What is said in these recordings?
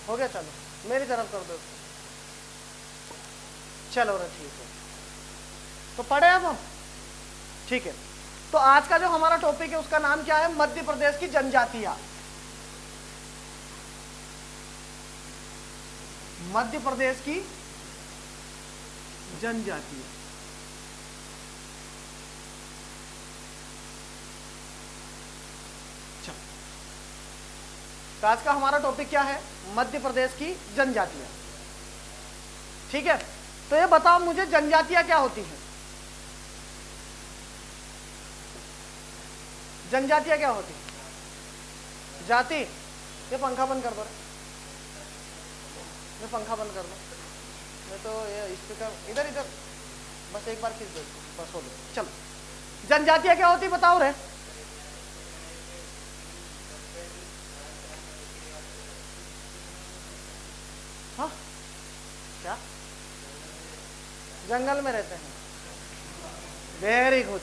हो गया, चलो मेरी तरफ कर दो। चलो रे ठीक है, तो पढ़े अब हम। ठीक है, तो आज का जो हमारा टॉपिक है उसका नाम क्या है? मध्य प्रदेश की जनजातियां। मध्य प्रदेश की जनजातियां। तो आज का हमारा टॉपिक क्या है? मध्य प्रदेश की जनजातियां। ठीक है, तो ये बताओ मुझे, जनजातियां क्या होती हैं? जनजातियां क्या होती हैं? जाति। ये पंखा बंद कर दो, ये पंखा बंद कर दो, नहीं तो ये स्पीकर इधर इधर, बस एक बार खींच दो, बस हो गया। चलो, जनजातियां क्या होती बताओ रे। हाँ, क्या जंगल में रहते हैं? Very good.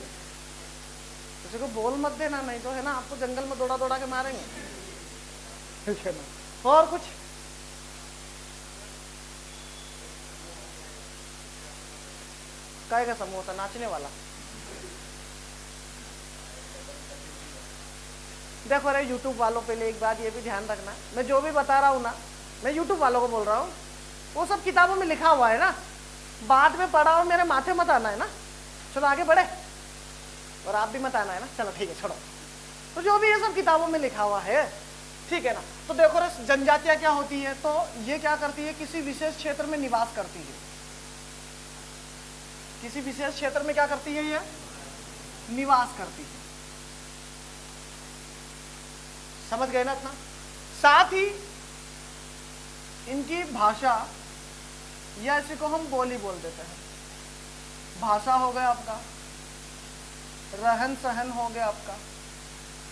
किसी को बोल मत देना, नहीं तो है ना आपको जंगल में दौड़ा दौड़ा के मारेंगे। ठीक है ना? और कुछ? काय का समूह होता? नाचने वाला। देखो रे यूट्यूब वालों, पहले एक बात ये भी ध्यान रखना, मैं जो भी बता रहा हूँ ना, मैं यूट्यूब वालों को बोल रहा हूँ, वो सब किताबों में लिखा हुआ है ना, बाद में पढ़ा हो मेरे माथे मत आना है ना। चलो आगे बढ़े, और आप भी मत आना है ना। चलो ठीक है, छोड़ो। तो जो भी ये सब किताबों में लिखा हुआ है, ठीक है ना। तो देखो रे, जनजातियां क्या होती है? तो ये क्या करती है? किसी विशेष क्षेत्र में निवास करती है। किसी विशेष क्षेत्र में क्या करती है? ये निवास करती है। समझ गए ना इतना? साथ ही इनकी भाषा, या इसी को हम बोली बोल देते हैं। भाषा हो गया आपका, रहन सहन हो गया आपका,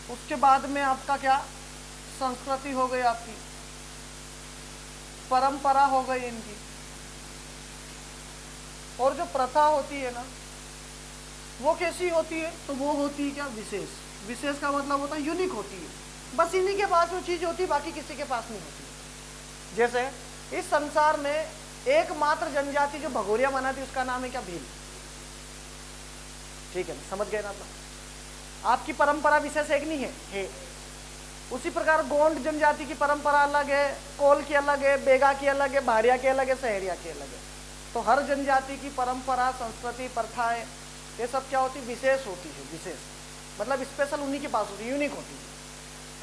उसके बाद में आपका क्या? संस्कृति हो गई आपकी, परंपरा हो गई इनकी, और जो प्रथा होती है ना, वो कैसी होती है? तो वो होती है क्या? विशेष। विशेष का मतलब होता है यूनिक होती है, बस इन्हीं के पास वो चीज होती है, बाकी किसी के पास नहीं होती। जैसे इस संसार में एकमात्र जनजाति जो भगोरिया मनाती है उसका नाम है क्या? भील। ठीक है, समझ गए ना? आपकी परंपरा विशेष एक नहीं है। उसी प्रकार गोंड जनजाति की परंपरा अलग है, कोल की अलग है, बेगा की अलग है, भारिया की अलग है, सहरिया की अलग है। तो हर जनजाति की परंपरा, संस्कृति, प्रथाएं, ये सब क्या होती? विशेष होती है। विशेष मतलब स्पेशल उन्हीं के पास होती है, यूनिक होती है,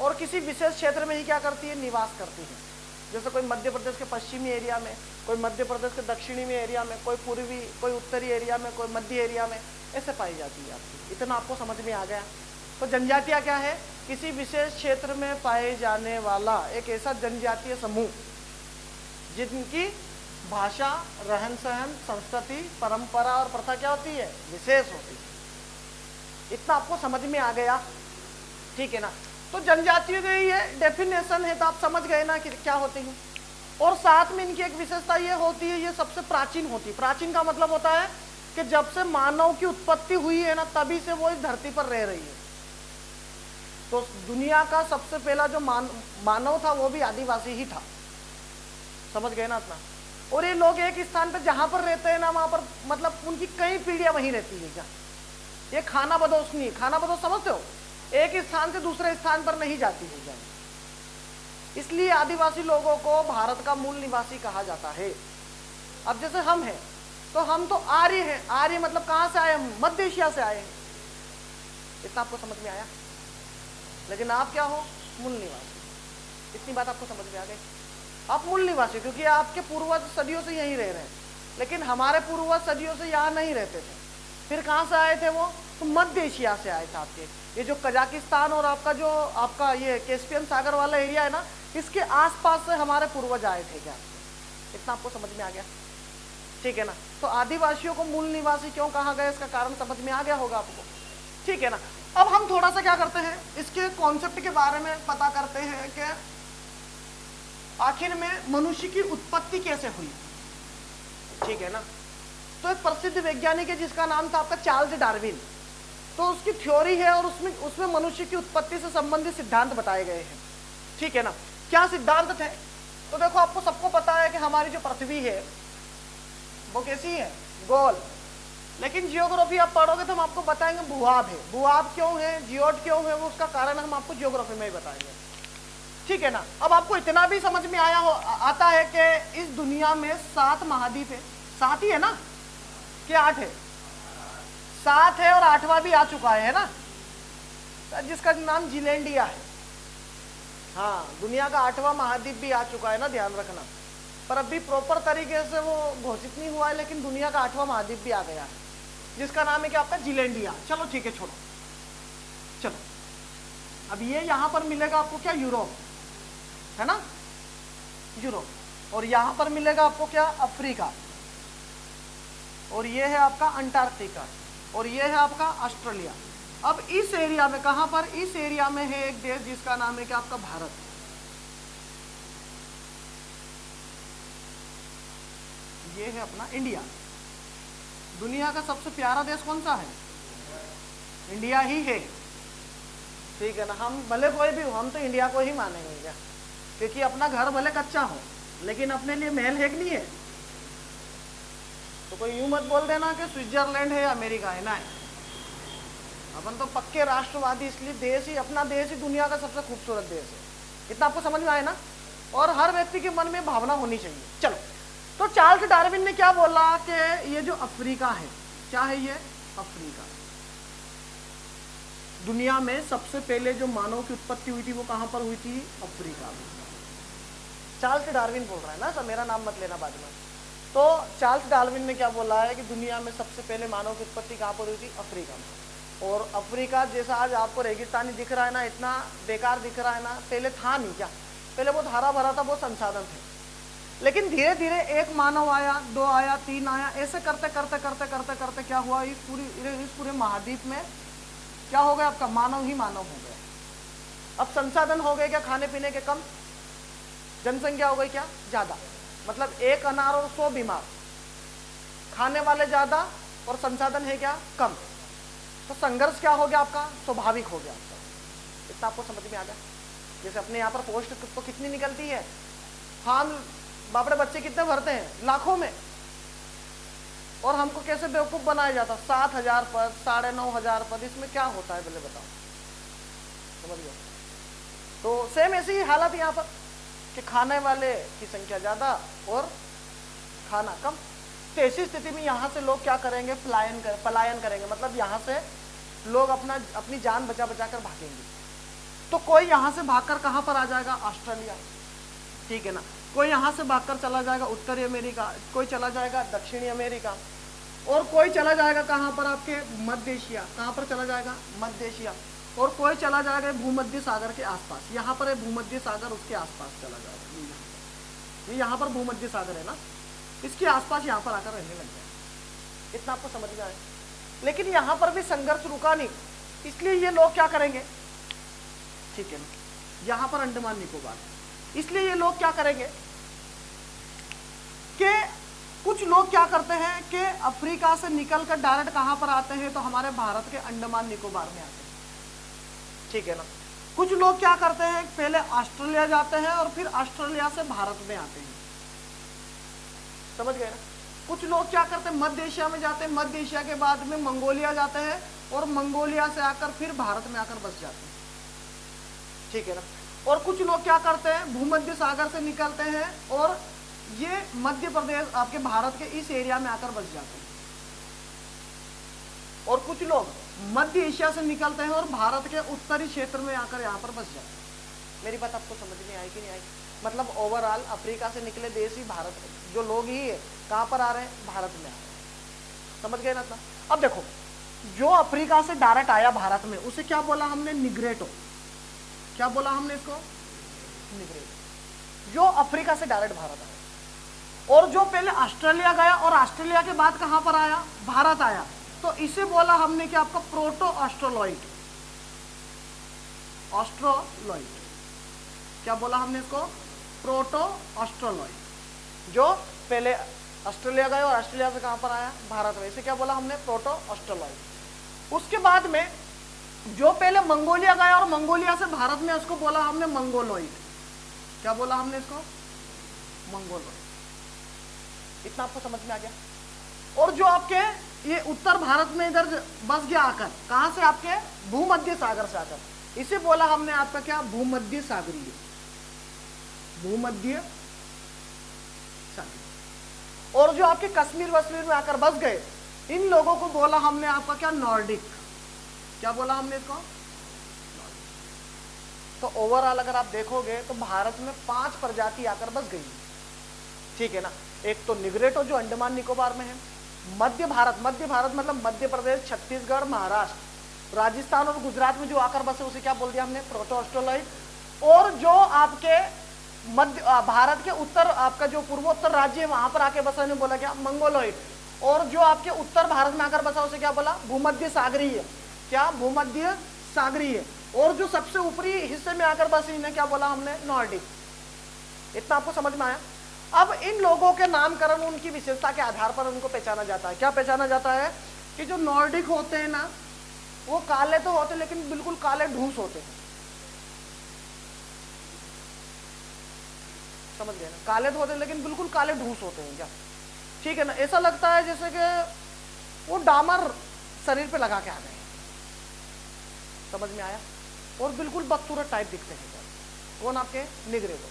और किसी विशेष क्षेत्र में ही क्या करती है? निवास करती है। जैसे कोई मध्य प्रदेश के पश्चिमी एरिया में, कोई मध्य प्रदेश के दक्षिणी में एरिया में, कोई पूर्वी, कोई उत्तरी एरिया में, कोई मध्य एरिया में, ऐसे पाई जाती है आपकी। इतना आपको समझ में आ गया? तो जनजातियां क्या है? किसी विशेष क्षेत्र में पाए जाने वाला एक ऐसा जनजातीय समूह जिनकी भाषा, रहन सहन, संस्कृति, परंपरा और प्रथा क्या होती है? विशेष होती है। इतना आपको समझ में आ गया? ठीक है ना? तो जनजातियों की ये डेफिनेशन है, तो आप समझ गए ना कि क्या होती है। और साथ में इनकी एक विशेषता ये होती है, ये सबसे प्राचीन होती है। प्राचीन का मतलब होता है कि जब से मानव की उत्पत्ति हुई है ना, तभी से वो इस धरती पर रह रही है। तो दुनिया का सबसे पहला जो मानव था वो भी आदिवासी ही था। समझ गए ना इतना? और ये लोग एक स्थान पर जहां पर रहते हैं ना, वहां पर मतलब उनकी कई पीढ़ियां वहीं रहती है। क्या ये खाना बदोश नहीं? खाना बदोश समझते हो? एक स्थान से दूसरे स्थान पर नहीं जाती है जाए। इसलिए आदिवासी लोगों को भारत का मूल निवासी कहा जाता है। अब जैसे हम हैं, तो हम तो आर्य हैं। आर्य मतलब कहां से आए? हम मध्य एशिया से आए हैं। इतना आपको समझ में आया? लेकिन आप क्या हो? मूल निवासी। इतनी बात आपको समझ में आ गई? आप मूल निवासी, क्योंकि आपके पूर्वज सदियों से यहीं रह रहे हैं। लेकिन हमारे पूर्वज सदियों से यहाँ नहीं रहते थे। फिर कहाँ से आए थे वो? तो मध्य एशिया से आए थे आपके। ये जो कजाकिस्तान और आपका ये कैस्पियन सागर वाला एरिया है ना, इसके आसपास से हमारे पूर्वज आए थे। क्या इतना आपको समझ में आ गया? ठीक है ना? तो आदिवासियों को मूल निवासी क्यों कहा गया, इसका कारण समझ में आ गया होगा आपको। ठीक है ना? अब हम थोड़ा सा क्या करते हैं, इसके कॉन्सेप्ट के बारे में पता करते हैं कि आखिर में मनुष्य की उत्पत्ति कैसे हुई। ठीक है ना? तो एक प्रसिद्ध वैज्ञानिक है जिसका नाम था आपका चार्ल्स डार्विन। तो उसकी थ्योरी है, और उसमें मनुष्य की उत्पत्ति से संबंधित सिद्धांत बताए गए हैं। ठीक है ना? क्या सिद्धांत थे? तो देखो कि हमारी जो पृथ्वी है वो कैसी है, गोल। लेकिन जियोग्राफी आप पढ़ोगे तो हम आपको बताएंगे भूभाग है। भूभाग क्यों है, जियोट क्यों है, वो उसका कारण हम आपको जियोग्राफी में ही बताएंगे, ठीक है ना। अब आपको इतना भी समझ में आता है कि इस दुनिया में 7 महाद्वीप है। 7 ही है ना कि 8 है? 7 है और 8वां भी आ चुका है ना, जिसका नाम जीलैंडिया है। हाँ, दुनिया का 8वां महाद्वीप भी आ चुका है ना, ध्यान रखना। पर अभी प्रॉपर तरीके से वो घोषित नहीं हुआ है, लेकिन दुनिया का 8वां महाद्वीप भी आ गया है, जिसका नाम है क्या आपका, जीलैंडिया। चलो ठीक है, छोड़ो, चलो। अब ये यहां पर मिलेगा आपको क्या, यूरोप है ना, यूरोप। और यहां पर मिलेगा आपको क्या, अफ्रीका। और ये है आपका अंटार्कटिका। और ये है आपका ऑस्ट्रेलिया। अब इस एरिया में, कहां पर, इस एरिया में है एक देश जिसका नाम है क्या आपका, भारत। ये है अपना इंडिया। दुनिया का सबसे प्यारा देश कौन सा है, इंडिया ही है, ठीक है ना। हम भले कोई भी हो, हम तो इंडिया को ही मानेंगे क्या, क्योंकि अपना घर भले कच्चा हो लेकिन अपने लिए महल है कि नहीं है। तो कोई यूं मत बोल देना कि स्विट्जरलैंड है, अमेरिका है, ना है। अपन तो पक्के राष्ट्रवादी, इसलिए देश ही, अपना देश ही दुनिया का सबसे खूबसूरत देश है। इतना आपको समझ में आए ना। और हर व्यक्ति के मन में भावना होनी चाहिए। चलो, तो चार्ल्स डार्विन ने क्या बोला कि ये जो अफ्रीका है, क्या है ये, अफ्रीका, दुनिया में सबसे पहले जो मानव की उत्पत्ति हुई थी वो कहां पर हुई थी, अफ्रीका में। चार्ल्स डार्विन बोल रहा है ना, सब मेरा नाम मत लेना बाद में। तो चार्ल्स डार्विन ने क्या बोला है कि दुनिया में सबसे पहले मानव की उत्पत्ति कहां पर हुई थी, अफ्रीका में। और अफ्रीका जैसा आज आपको रेगिस्तानी दिख रहा है ना, इतना बेकार दिख रहा है ना, पहले था नहीं क्या, पहले बहुत हरा भरा था, बहुत संसाधन थे। लेकिन धीरे धीरे एक मानव आया, 2 आया, 3 आया, ऐसे करते करते करते करते करते क्या हुआ, इस पूरे महाद्वीप में क्या हो गया, आपका मानव ही मानव हो गया। अब संसाधन हो गए क्या, खाने पीने के कम, जनसंख्या हो गई क्या, ज्यादा। मतलब 1 अनार और 100 बीमार, खाने वाले ज्यादा और संसाधन है क्या, कम। तो संघर्ष क्या हो गया आपका, स्वाभाविक हो गया आपका। इतना आपको समझ में आ गया। जैसे अपने यहाँ पर पोस्ट तो कितनी निकलती है, फार्म बापड़े बच्चे कितने भरते हैं, लाखों में। और हमको कैसे बेवकूफ बनाया जाता, 7,000 पद, 9,500 पद, इसमें क्या होता है पहले बताओ, समझ गए। तो सेम ऐसी ही हालत यहाँ पर कि खाने वाले की संख्या ज्यादा और खाना कम। तो ऐसी स्थिति में यहाँ से लोग क्या करेंगे, पलायन करेंगे। मतलब यहाँ से लोग अपनी जान बचा बचा कर भागेंगे। तो कोई यहाँ से भागकर कहाँ पर आ जाएगा, ऑस्ट्रेलिया, ठीक है ना। कोई यहाँ से भागकर चला जाएगा उत्तरी अमेरिका, कोई चला जाएगा दक्षिणी अमेरिका, और कोई चला जाएगा कहाँ पर, आपके मध्य एशिया। कहाँ पर चला जाएगा, मध्य एशिया। और कोई चला जाएगा भूमध्य सागर के आसपास। यहाँ पर है भूमध्य सागर, उसके आसपास चला जाएगा। ये यहाँ पर भूमध्य सागर है ना, इसके आसपास यहाँ पर आकर रहने लग जाए। इतना आपको समझ में आए। लेकिन यहाँ पर भी संघर्ष रुका नहीं, इसलिए ये लोग क्या करेंगे, ठीक है ना, यहाँ पर अंडमान निकोबार, इसलिए ये लोग क्या करेंगे कि कुछ लोग क्या करते हैं कि अफ्रीका से निकलकर डायरेक्ट कहां पर आते हैं, तो हमारे भारत के अंडमान निकोबार में आते हैं, ठीक है ना। कुछ लोग क्या करते हैं, पहले ऑस्ट्रेलिया जाते हैं और फिर ऑस्ट्रेलिया से भारत में आते हैं, समझ गए ना। कुछ लोग क्या करते हैं, मध्य एशिया में जाते हैं, मध्य एशिया के बाद में मंगोलिया जाते हैं और मंगोलिया से आकर फिर भारत में आकर बस जाते हैं, ठीक है ना। और कुछ लोग क्या करते हैं, भूमध्य सागर से निकलते हैं और ये मध्य प्रदेश, आपके भारत के इस एरिया में आकर बस जाते हैं। और कुछ लोग मध्य एशिया से निकलते हैं और भारत के उत्तरी क्षेत्र में आकर यहाँ पर बस जाते हैं। मेरी बात आपको समझ में आई कि नहीं आई। मतलब ओवरऑल अफ्रीका से निकले देश ही भारत, जो लोग ही है कहाँ पर आ रहे हैं, भारत में आ रहे हैं, समझ गए ना। अब देखो, जो अफ्रीका से डायरेक्ट आया भारत में, उसे क्या बोला हमने, निग्रेटो। क्या बोला हमने इसको, निग्रेटो। जो अफ्रीका से डायरेक्ट भारत आया। और जो पहले ऑस्ट्रेलिया गया और ऑस्ट्रेलिया के बाद कहां पर आया, भारत आया, तो इसे बोला हमने कि आपका प्रोटो ऑस्ट्रोलॉइड। ऑस्ट्रोलॉइड क्या बोला हमने इसको, प्रोटो ऑस्ट्रोलॉइड। जो पहले ऑस्ट्रेलिया गया और ऑस्ट्रेलिया से कहां पर आया, भारत में, इसे क्या बोला हमने, प्रोटो ऑस्ट्रोलॉइड। उसके बाद में जो पहले मंगोलिया गया और मंगोलिया से भारत में, उसको बोला हमने मंगोलॉइड। क्या बोला हमने इसको, मंगोलॉइड। इतना आपको समझ में आ गया। और जो आपके ये उत्तर भारत में इधर बस गया आकर, कहां से? आपके भूमध्य सागर से आकर, इसे बोला हमने आपका क्या? भूमध्य सागरीय, भूमध्य सागरीय। और जो आपके कश्मीर वश्मीर में आकर बस गए, इन लोगों को बोला हमने आपका क्या? नॉर्डिक। क्या बोला हमने इसको? तो ओवरऑल अगर आप देखोगे तो भारत में 5 प्रजाति आकर बस गई, ठीक है ना। एक तो निग्रेटो जो अंडमान निकोबार में है। मध्य भारत मतलब मध्य प्रदेश, छत्तीसगढ़, महाराष्ट्र, राजस्थान और गुजरात में जो आकर बसे उसे क्या बोल दिया हमने? Proto Australoid. और जो आपके मध्य भारत के उत्तर, आपका जो पूर्वोत्तर राज्य है वहां पर आके बसा, बोला क्या? मंगोलॉइड। और जो आपके उत्तर भारत में आकर बसा उसे क्या बोला? भूमध्य सागरीय। क्या? भूमध्य सागरीय। और जो सबसे ऊपरी हिस्से में आकर बस इन्हें क्या बोला हमने? नॉर्डिक। इतना आपको समझ में आया। अब इन लोगों के नामकरण उनकी विशेषता के आधार पर उनको पहचाना जाता है। क्या पहचाना जाता है? कि जो नॉर्डिक होते हैं ना, वो काले तो होते लेकिन बिल्कुल काले ढूंस होते हैं। समझ गए ना? काले तो होते हैं लेकिन बिल्कुल काले ढूंस होते हैं क्या, ठीक है ना। ऐसा लगता है जैसे कि वो डामर शरीर पे लगा के आ गए। समझ में आया। और बिल्कुल बदसूरत टाइप दिखते हैं क्या? कौन? आपके निग्रेटो।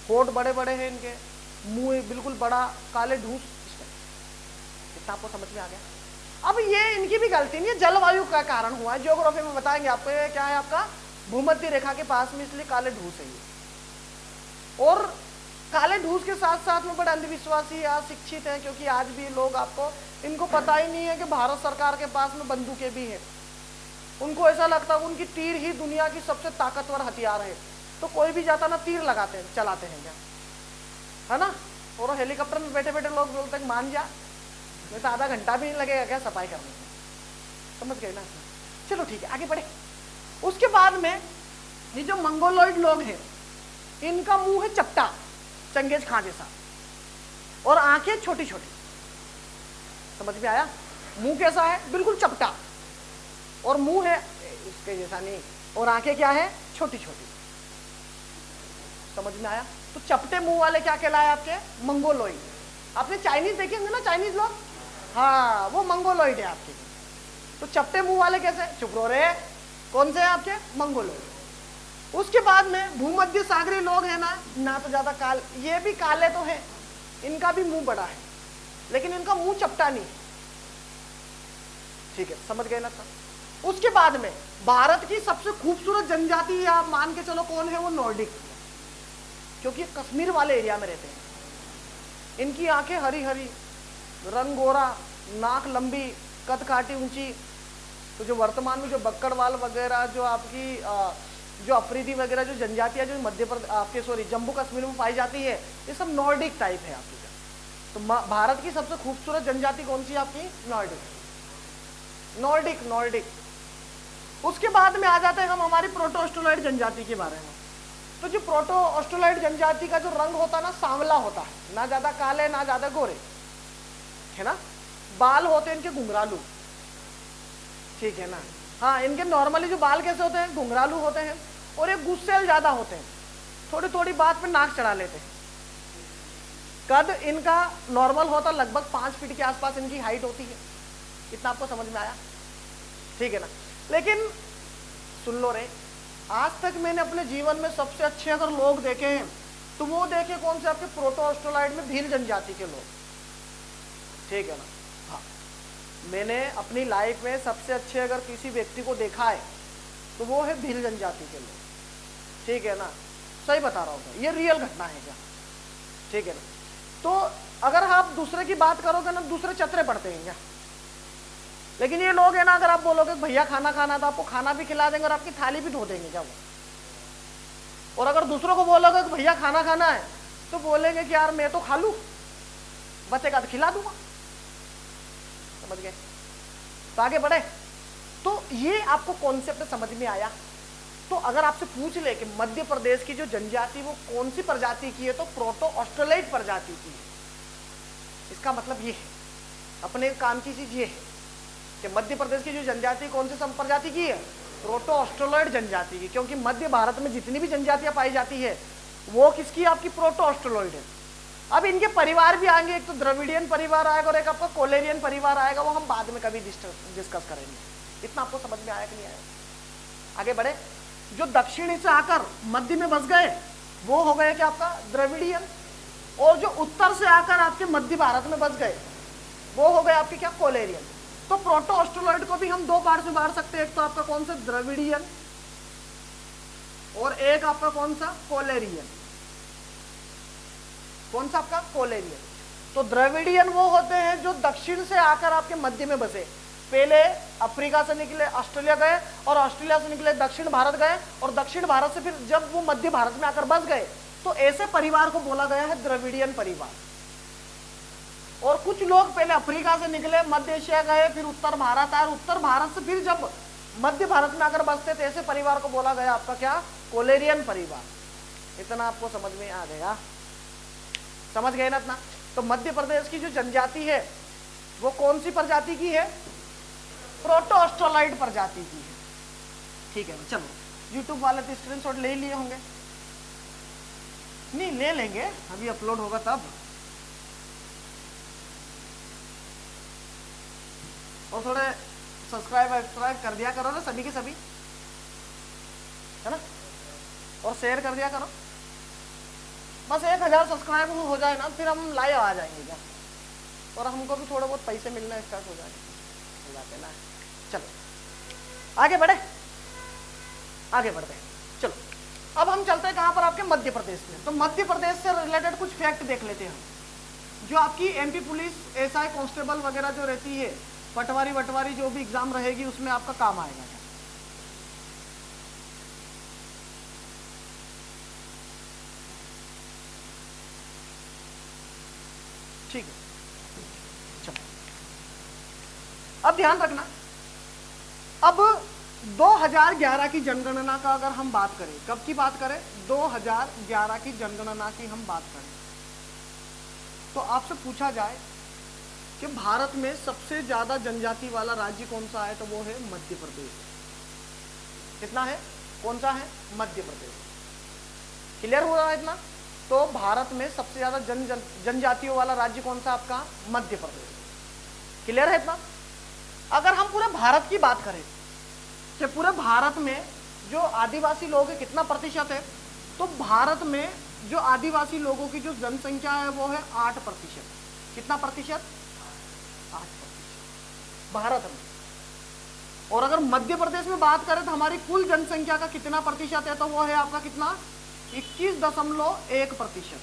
होठ बड़े बड़े हैं इनके, मुंह बिल्कुल बड़ा, काले ढूंस। इतना आपको समझ में आ गया। अब ये इनकी भी गलती नहीं है, जलवायु का कारण हुआ है। ज्योग्राफी में बताएंगे आपको। ये क्या है? आपका भूमध्य रेखा के पास में, इसलिए काले ढूंस है ये। और काले ढूंस के साथ साथ में बड़े अंधविश्वासी या शिक्षित हैं, क्योंकि आज भी लोग आपको, इनको पता ही नहीं है कि भारत सरकार के पास में बंदूकें भी हैं। उनको ऐसा लगता है उनकी तीर ही दुनिया की सबसे ताकतवर हथियार है, तो कोई भी जाता ना तीर लगाते हैं, चलाते हैं क्या, है ना। और हेलीकॉप्टर में बैठे बैठे लोग बोलते हैं मान जा, नहीं तो आधा घंटा भी नहीं लगेगा क्या सफाई करने में। समझ गए ना। चलो ठीक है, आगे बढ़े। उसके बाद में ये जो मंगोलॉइड लोग हैं, इनका मुंह है चपटा, चंगेज खां जैसा, और आंखें छोटी छोटी। समझ में आया। मुंह कैसा है? बिल्कुल चपटा, और मुंह है इसके जैसा नहीं, और आंखें क्या है? छोटी छोटी। समझ में आया। तो चपटे मुंह वाले क्या कहलाए? आपके मंगोलॉइड। आपने चाइनीज देखे होंगे ना, चाइनीज लोग, हाँ वो मंगोलॉइड है आपके। तो चपटे मुंह वाले कैसे? चुप रो रहे, कौन से हैं आपके? मंगोलॉइड। उसके बाद में भूमध्य सागरीय लोग हैं ना तो ज्यादा काल, ये भी काले तो हैं, इनका भी मुंह बड़ा है लेकिन इनका मुंह चपटा नहीं, ठीक है। समझ गए ना सर। उसके बाद में भारत की सबसे खूबसूरत जनजाति आप मान के चलो कौन है? वो नॉर्डिक, क्योंकि कश्मीर वाले एरिया में रहते हैं। इनकी आंखें हरी हरी, रंग गोरा, नाक लंबी, कद काटी ऊंची। तो जो वर्तमान में जो बक्कड़वाल वगैरह, जो आपकी जो अफरीदी वगैरह जो जनजातियां जो मध्य प्रदेश आपके जम्मू कश्मीर में पाई जाती है, ये सब नॉर्डिक टाइप है आपकी। तो भारत की सबसे खूबसूरत जनजाति कौन सी आपकी? Nordic, Nordic, Nordic. उसके बाद में आ जाते हैं हम हमारी प्रोटो ऑस्ट्रेलॉइड जनजाति के बारे में। तो जो प्रोटो ऑस्ट्रेलॉइड जनजाति का जो रंग होता है ना, सांवला होता है, ना ज्यादा काले ना ज्यादा गोरे, है ना। बाल होते हैं इनके घुंघरालू, ठीक है ना। हाँ, इनके नॉर्मली जो बाल कैसे होते हैं? घुंघरालू होते हैं। और ये गुस्सेल ज्यादा होते हैं, थोड़ी थोड़ी बात पे नाक चढ़ा लेते हैं। कद इनका नॉर्मल होता, लगभग 5 फीट के आसपास इनकी हाइट होती है। इतना आपको समझ में आया, ठीक है ना। लेकिन सुन लो रे, आज तक मैंने अपने जीवन में सबसे अच्छे अगर लोग देखे हैं तो वो देखे कौन से? आपके प्रोटो ऑस्ट्रेलॉइड में भील जनजाति के लोग, ठीक है ना। हाँ, मैंने अपनी लाइफ में सबसे अच्छे अगर किसी व्यक्ति को देखा है तो वो है भील जनजाति के लोग, ठीक है ना। सही बता रहा हूँ, ये रियल घटना है क्या, ठीक है ना। तो अगर आप दूसरे की बात करोगे ना, दूसरे चतरे पड़ते हैं क्या। लेकिन ये लोग है ना, अगर आप बोलोगे भैया खाना खाना तो आपको खाना भी खिला देंगे और आपकी थाली भी धो देंगे क्या वो। और अगर दूसरों को बोलोगे कि भैया खाना खाना है तो बोलेंगे कि यार मैं तो खा लूं, बचेगा तो खिला दूंगा। समझ गए। तो आगे बढ़े। तो ये आपको कॉन्सेप्ट समझ में आया। तो अगर आपसे पूछ ले कि मध्य प्रदेश की जो जनजाति वो कौन सी प्रजाति की है, तो प्रोटो ऑस्ट्रेलॉइड प्रजाति की है। इसका मतलब ये है, अपने काम की चीज ये है कि मध्य प्रदेश की जो जनजाति कौन सी प्रजाति की है? प्रोटो ऑस्ट्रेलॉइड जनजाति की। क्योंकि मध्य भारत में जितनी भी जनजातियां पाई जाती है वो किसकी? आपकी प्रोटो ऑस्ट्रेलॉइड है। अब इनके परिवार भी आएंगे, एक तो द्रविडियन परिवार आएगा और एक आपका कोलेरियन परिवार आएगा, वो हम बाद में कभी डिस्कस करेंगे। इतना आपको समझ में आया कि नहीं आया? आगे बढ़े। जो दक्षिण से आकर मध्य में बस गए वो हो गए क्या आपका द्रविडियन, और जो उत्तर से आकर आपके मध्य भारत में बस गए वो हो गए आपके क्या कोलेरियन। तो प्रोटो ऑस्ट्रोलॉइड को भी हम दो पार्ट में बांट सकते हैं, एक तो आपका कौन सा द्रविडियन और एक आपका कौन सा कोलेरियन। कौन सा आपका कोलेरियन। तो द्रविडियन वो होते हैं जो दक्षिण से आकर आपके मध्य में बसे, पहले अफ्रीका से निकले ऑस्ट्रेलिया गए और ऑस्ट्रेलिया से निकले दक्षिण भारत गए और दक्षिण भारत से फिर जब वो मध्य भारत में आकर बस गए तो ऐसे परिवार को बोला गया है द्रविडियन परिवार। और कुछ लोग पहले अफ्रीका से निकले, मध्य एशिया गए, फिर उत्तर भारत आए, उत्तर भारत से फिर जब मध्य भारत में आकर बसते थे ऐसे परिवार को बोला गया आपका क्या कोलेरियन परिवार। इतना आपको समझ में आ जाएगा, समझ गए ना इतना। तो मध्य प्रदेश की जो जनजाति है वो कौन सी प्रजाति की है? प्रोटो ऑस्ट्रोलॉइड प्रजाति की है। ठीक है, चलो यूट्यूब वाले तो स्क्रीनशॉट ले लिए होंगे, नहीं ले लेंगे, अभी अपलोड होगा तब। और थोड़े सब्सक्राइब कर दिया करो ना सभी के सभी, है ना, और शेयर कर दिया करो। बस 1000 सब्सक्राइब हो जाए ना फिर हम लाइव आ जाएंगे क्या, और हमको भी थोड़ा बहुत पैसे मिलना स्टार्ट हो जाते ना। चलो आगे बढ़े, आगे बढ़ते हैं। चलो अब हम चलते हैं कहां पर? आपके मध्य प्रदेश में। तो मध्य प्रदेश से रिलेटेड कुछ फैक्ट देख लेते हैं हम। जो आपकी एमपी पुलिस एसआई कांस्टेबल वगैरह जो रहती है, पटवारी वटवारी जो भी एग्जाम रहेगी उसमें आपका काम आएगा। ठीक है, चलो अब ध्यान रखना। अब 2011 की जनगणना का अगर हम बात करें, कब की बात करें? 2011 की जनगणना की हम बात करें तो आपसे पूछा जाए कि भारत में सबसे ज्यादा जनजाति वाला राज्य कौन सा है, तो वो है मध्य प्रदेश। कितना है? कौन सा है? मध्य प्रदेश। क्लियर हो रहा है इतना? तो भारत में सबसे ज्यादा जनजातियों वाला राज्य कौन सा आपका? मध्य प्रदेश। क्लियर है इतना? अगर हम पूरे भारत की बात करें कि पूरे भारत में जो आदिवासी लोग है कितना प्रतिशत है, तो भारत में जो आदिवासी लोगों की जो जनसंख्या है वो है 8%। कितना प्रतिशत? 8% भारत में। और अगर मध्य प्रदेश में बात करें तो हमारी कुल जनसंख्या का कितना प्रतिशत है, तो वो है आपका कितना? 21.1%।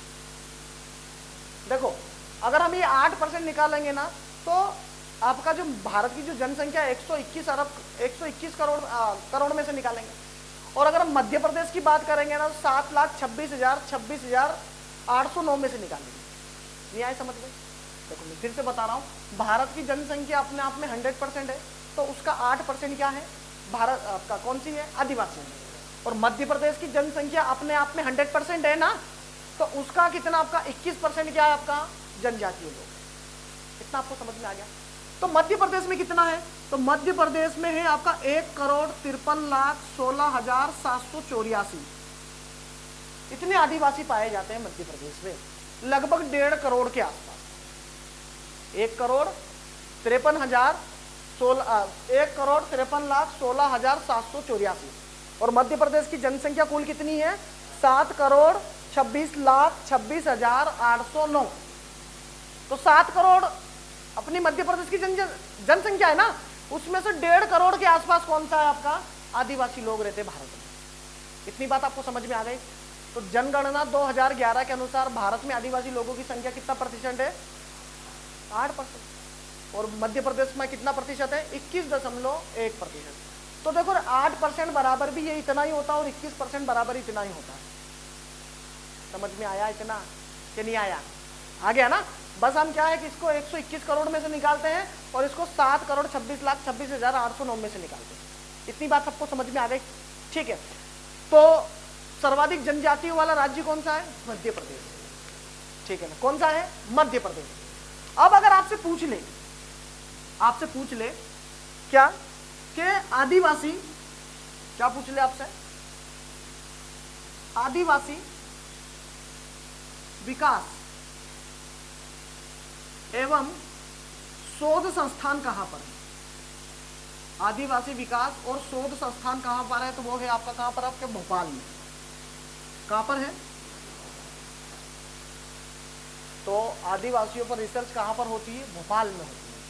देखो अगर हम ये 8% निकालेंगे ना तो आपका जो भारत की जो जनसंख्या 121 करोड़ में से निकालेंगे। और अगर हम मध्य प्रदेश की बात करेंगे ना तो 7,26,809 में से निकालेंगे। नहीं आए समझ में? देखो मैं फिर से बता रहा हूँ, भारत की जनसंख्या अपने आप में 100% है, तो उसका 8% क्या है? भारत आपका कौन सी है? आदिवासी है। और मध्य प्रदेश की जनसंख्या अपने आप में 100% है ना, तो उसका कितना आपका 21% क्या है आपका? जनजातीय लोग। इतना आपको समझ में आ गया? तो मध्य प्रदेश में कितना है? तो मध्य प्रदेश में है आपका 1,53,16,784। इतने आदिवासी पाए जाते हैं मध्य प्रदेश में, लगभग 1.5 करोड़ के आसपास। 1,53,16,784। और मध्य प्रदेश की जनसंख्या कुल कितनी है? 7,26,26,809। तो 7 करोड़ अपनी मध्य प्रदेश की जनसंख्या है ना, उसमें से 1.5 करोड़ के आसपास कौन सा है आपका? आदिवासी लोग रहते भारत में। इतनी बात आपको समझ में आ गई? तो जनगणना 2011 के अनुसार भारत में आदिवासी लोगों की संख्या कितना प्रतिशत है? 8%। और मध्य प्रदेश में कितना प्रतिशत है? 21.1%। तो देखो 8% बराबर भी ये इतना ही होता है और 21% बराबर इतना ही होता है। समझ में आया इतना कि नहीं आया? आ गया ना? बस हम क्या है कि इसको 121 करोड़ में से निकालते हैं और इसको 7,26,26,809 में से निकालते हैं। इतनी बात सबको समझ में आ गई? ठीक है। तो सर्वाधिक जनजातियों वाला राज्य कौन सा है? मध्य प्रदेश। ठीक है ना? कौन सा है? मध्य प्रदेश। अब अगर आपसे पूछ ले क्या कि आदिवासी, क्या पूछ ले आपसे? आदिवासी विकास एवं शोध संस्थान कहाँ पर है? आदिवासी विकास और शोध संस्थान कहाँ पर है? तो वो है आपका कहाँ पर? आपके भोपाल में। कहाँ पर है? तो आदिवासियों पर रिसर्च कहाँ पर होती है? भोपाल में होती है।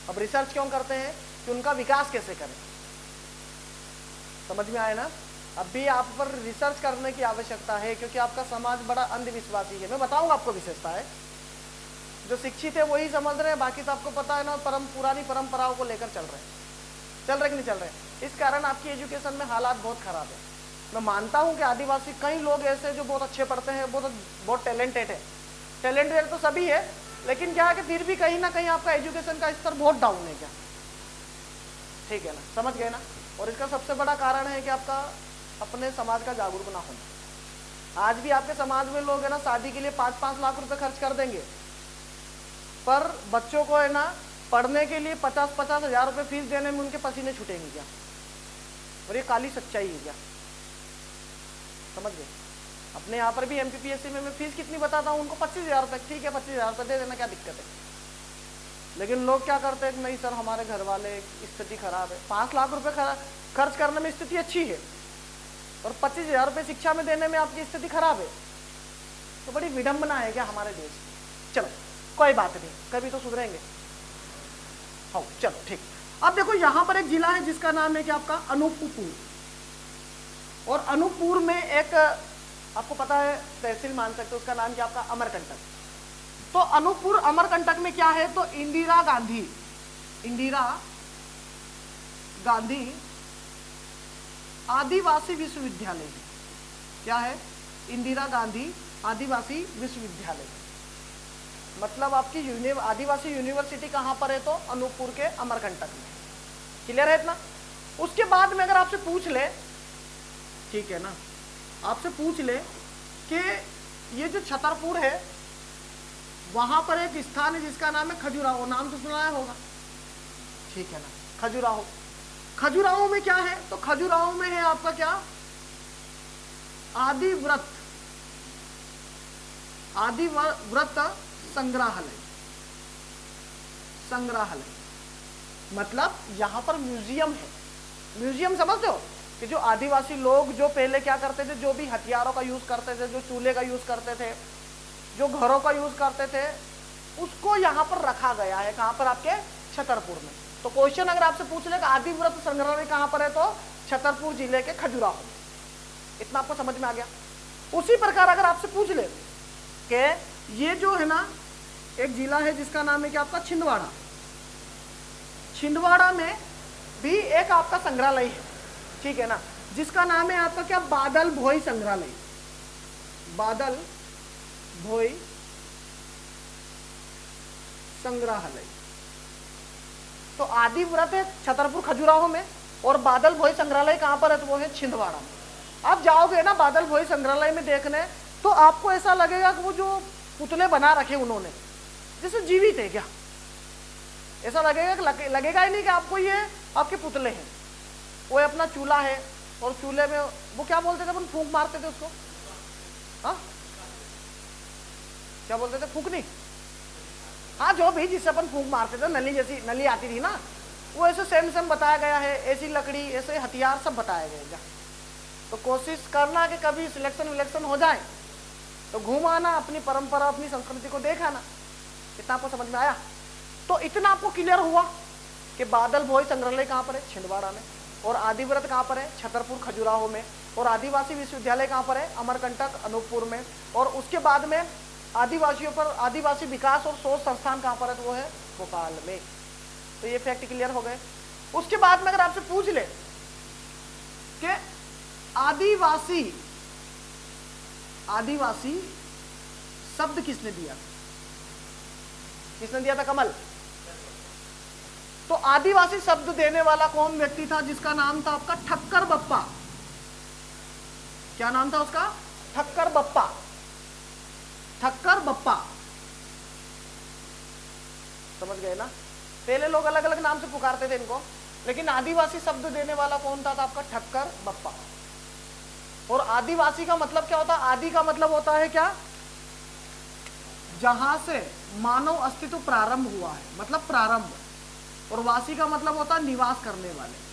अब रिसर्च क्यों करते हैं? कि उनका विकास कैसे करें। समझ में आए ना? अब भी आप पर रिसर्च करने की आवश्यकता है, क्योंकि आपका समाज बड़ा अंधविश्वासी है। मैं बताऊंगा आपको विशेषता है। जो शिक्षित है वही समझ रहे हैं, बाकी तो आपको पता है ना, पुरानी परंपराओं को लेकर चल रहे कि नहीं चल रहे। इस कारण आपकी एजुकेशन में हालात बहुत खराब है। मैं मानता हूं कि आदिवासी कई लोग ऐसे जो बहुत अच्छे पढ़ते हैं, बहुत टैलेंटेड है। टैलेंटेड तो सभी है, लेकिन क्या है कि फिर भी कहीं ना कहीं आपका एजुकेशन का स्तर बहुत डाउन है क्या? ठीक है ना, समझ गए ना? और इसका सबसे बड़ा कारण है कि आपका अपने समाज का जागरूक ना होना। आज भी आपके समाज में लोग है ना, शादी के लिए 5-5 लाख रुपए खर्च कर देंगे, पर बच्चों को है ना पढ़ने के लिए 50-50 हजार रुपए फीस देने में उनके पसीने छूटेंगे क्या? और ये काली सच्चाई है क्या? समझ गए? अपने यहाँ पर भी MPPSC में मैं फीस कितनी बताता हूँ उनको? 25,000 रुपए। ठीक है, 25,000 रुपए दे देना, क्या दिक्कत है? लेकिन लोग क्या करते हैं? नहीं सर, हमारे घर वाले स्थिति खराब है। 5 लाख रुपए खर्च करने में स्थिति अच्छी है, और 25,000 रुपए शिक्षा में देने में आपकी स्थिति खराब है। तो बड़ी विडंबना है क्या हमारे देश की? चलो कोई बात नहीं, कभी तो सुधरेंगे। हाँ चलो ठीक। अब देखो यहाँ पर एक जिला है जिसका नाम है क्या आपका? अनूपपुर। और अनूपपुर में एक, आपको पता है, तहसील मान सकते हो, उसका नाम क्या आपका? अमरकंटक। तो अनूपपुर अमरकंटक में क्या है? तो इंदिरा गांधी आदिवासी विश्वविद्यालय है। क्या है? इंदिरा गांधी आदिवासी विश्वविद्यालय। मतलब आपकी आदिवासी यूनिवर्सिटी कहां पर है? तो अनूपपुर के अमरकंटक में। क्लियर है इतना? उसके बाद में अगर आपसे पूछ ले, ठीक है ना, आपसे पूछ ले कि ये जो छतरपुर है, वहां पर एक स्थान है जिसका नाम है खजुराहो। नाम तो सुना होगा, ठीक है ना? खजुराहो में क्या है? तो खजुराहो में है आपका क्या? आदिव्रत संग्रहालय। मतलब यहां पर म्यूजियम है। म्यूजियम समझते हो? कि जो आदिवासी लोग जो पहले क्या करते थे, जो भी हथियारों का यूज करते थे, जो चूल्हे का यूज करते थे, जो घरों का यूज करते थे, उसको यहाँ पर रखा गया है। कहाँ पर? आपके छतरपुर में। तो क्वेश्चन अगर आपसे पूछ ले कि आदिव्रत संग्रहालय कहाँ पर है? तो छतरपुर जिले के खजुराहो में। इतना आपको समझ में आ गया? उसी प्रकार अगर आपसे पूछ ले कि ये जो है ना एक जिला है जिसका नाम है क्या आपका? छिंदवाड़ा में भी एक आपका संग्रहालय है, ठीक है ना, जिसका नाम है आपका क्या? बादल भोई संग्रहालय। बादल भोई संग्रहालय। तो आदिव्रत है छतरपुर खजुराहो में, और बादल भोई संग्रहालय कहां पर है? तो वो है छिंदवाड़ा में। आप जाओगे ना बादल भोई संग्रहालय में देखने, तो आपको ऐसा लगेगा कि वो जो पुतले बना रखे उन्होंने, जैसे जीवित है क्या? ऐसा लगेगा कि लगेगा ही नहीं कि आपको ये आपके पुतले हैं। वो अपना चूल्हा है, और चूल्हे में वो क्या बोलते थे अपन? फूंक मारते थे उसको। हाँ, क्या बोलते थे? फूंकनी। हाँ, जो भी जिससे अपन फूंक मारते थे, नली जैसी नली आती थी ना, वो ऐसे सेम बताया गया है। ऐसी लकड़ी, ऐसे हथियार सब बताए गए। तो कोशिश करना कि कभी सिलेक्शन हो जाए तो घूम आना, अपनी परंपरा अपनी संस्कृति को देखाना। इतना आपको समझ में आया? तो इतना आपको क्लियर हुआ कि बादल भोई संग्रहालय कहाँ पर है? छिंदवाड़ा में। और आदिव्रत कहाँ पर है? छतरपुर खजुराहो में। और आदिवासी विश्वविद्यालय कहाँ पर है? अमरकंटक अनूपपुर में। और उसके बाद में आदिवासियों पर आदिवासी विकास और शोध संस्थान कहाँ पर है? तो वो है भोपाल में। तो ये फैक्ट क्लियर हो गए। उसके बाद में अगर आपसे पूछ ले कि आदिवासी शब्द किसने दिया? किसने दिया था? कमल। तो आदिवासी शब्द देने वाला कौन व्यक्ति था? जिसका नाम था आपका ठक्कर बप्पा। क्या नाम था उसका? ठक्कर बप्पा। समझ गए ना? पहले लोग अलग अलग नाम से पुकारते थे इनको, लेकिन आदिवासी शब्द देने वाला कौन था? आपका ठक्कर बप्पा। और आदिवासी का मतलब क्या होता है? आदि का मतलब होता है क्या? जहां से मानव अस्तित्व प्रारंभ हुआ है, मतलब प्रारंभ, और वासी का मतलब होता है निवास करने वाले।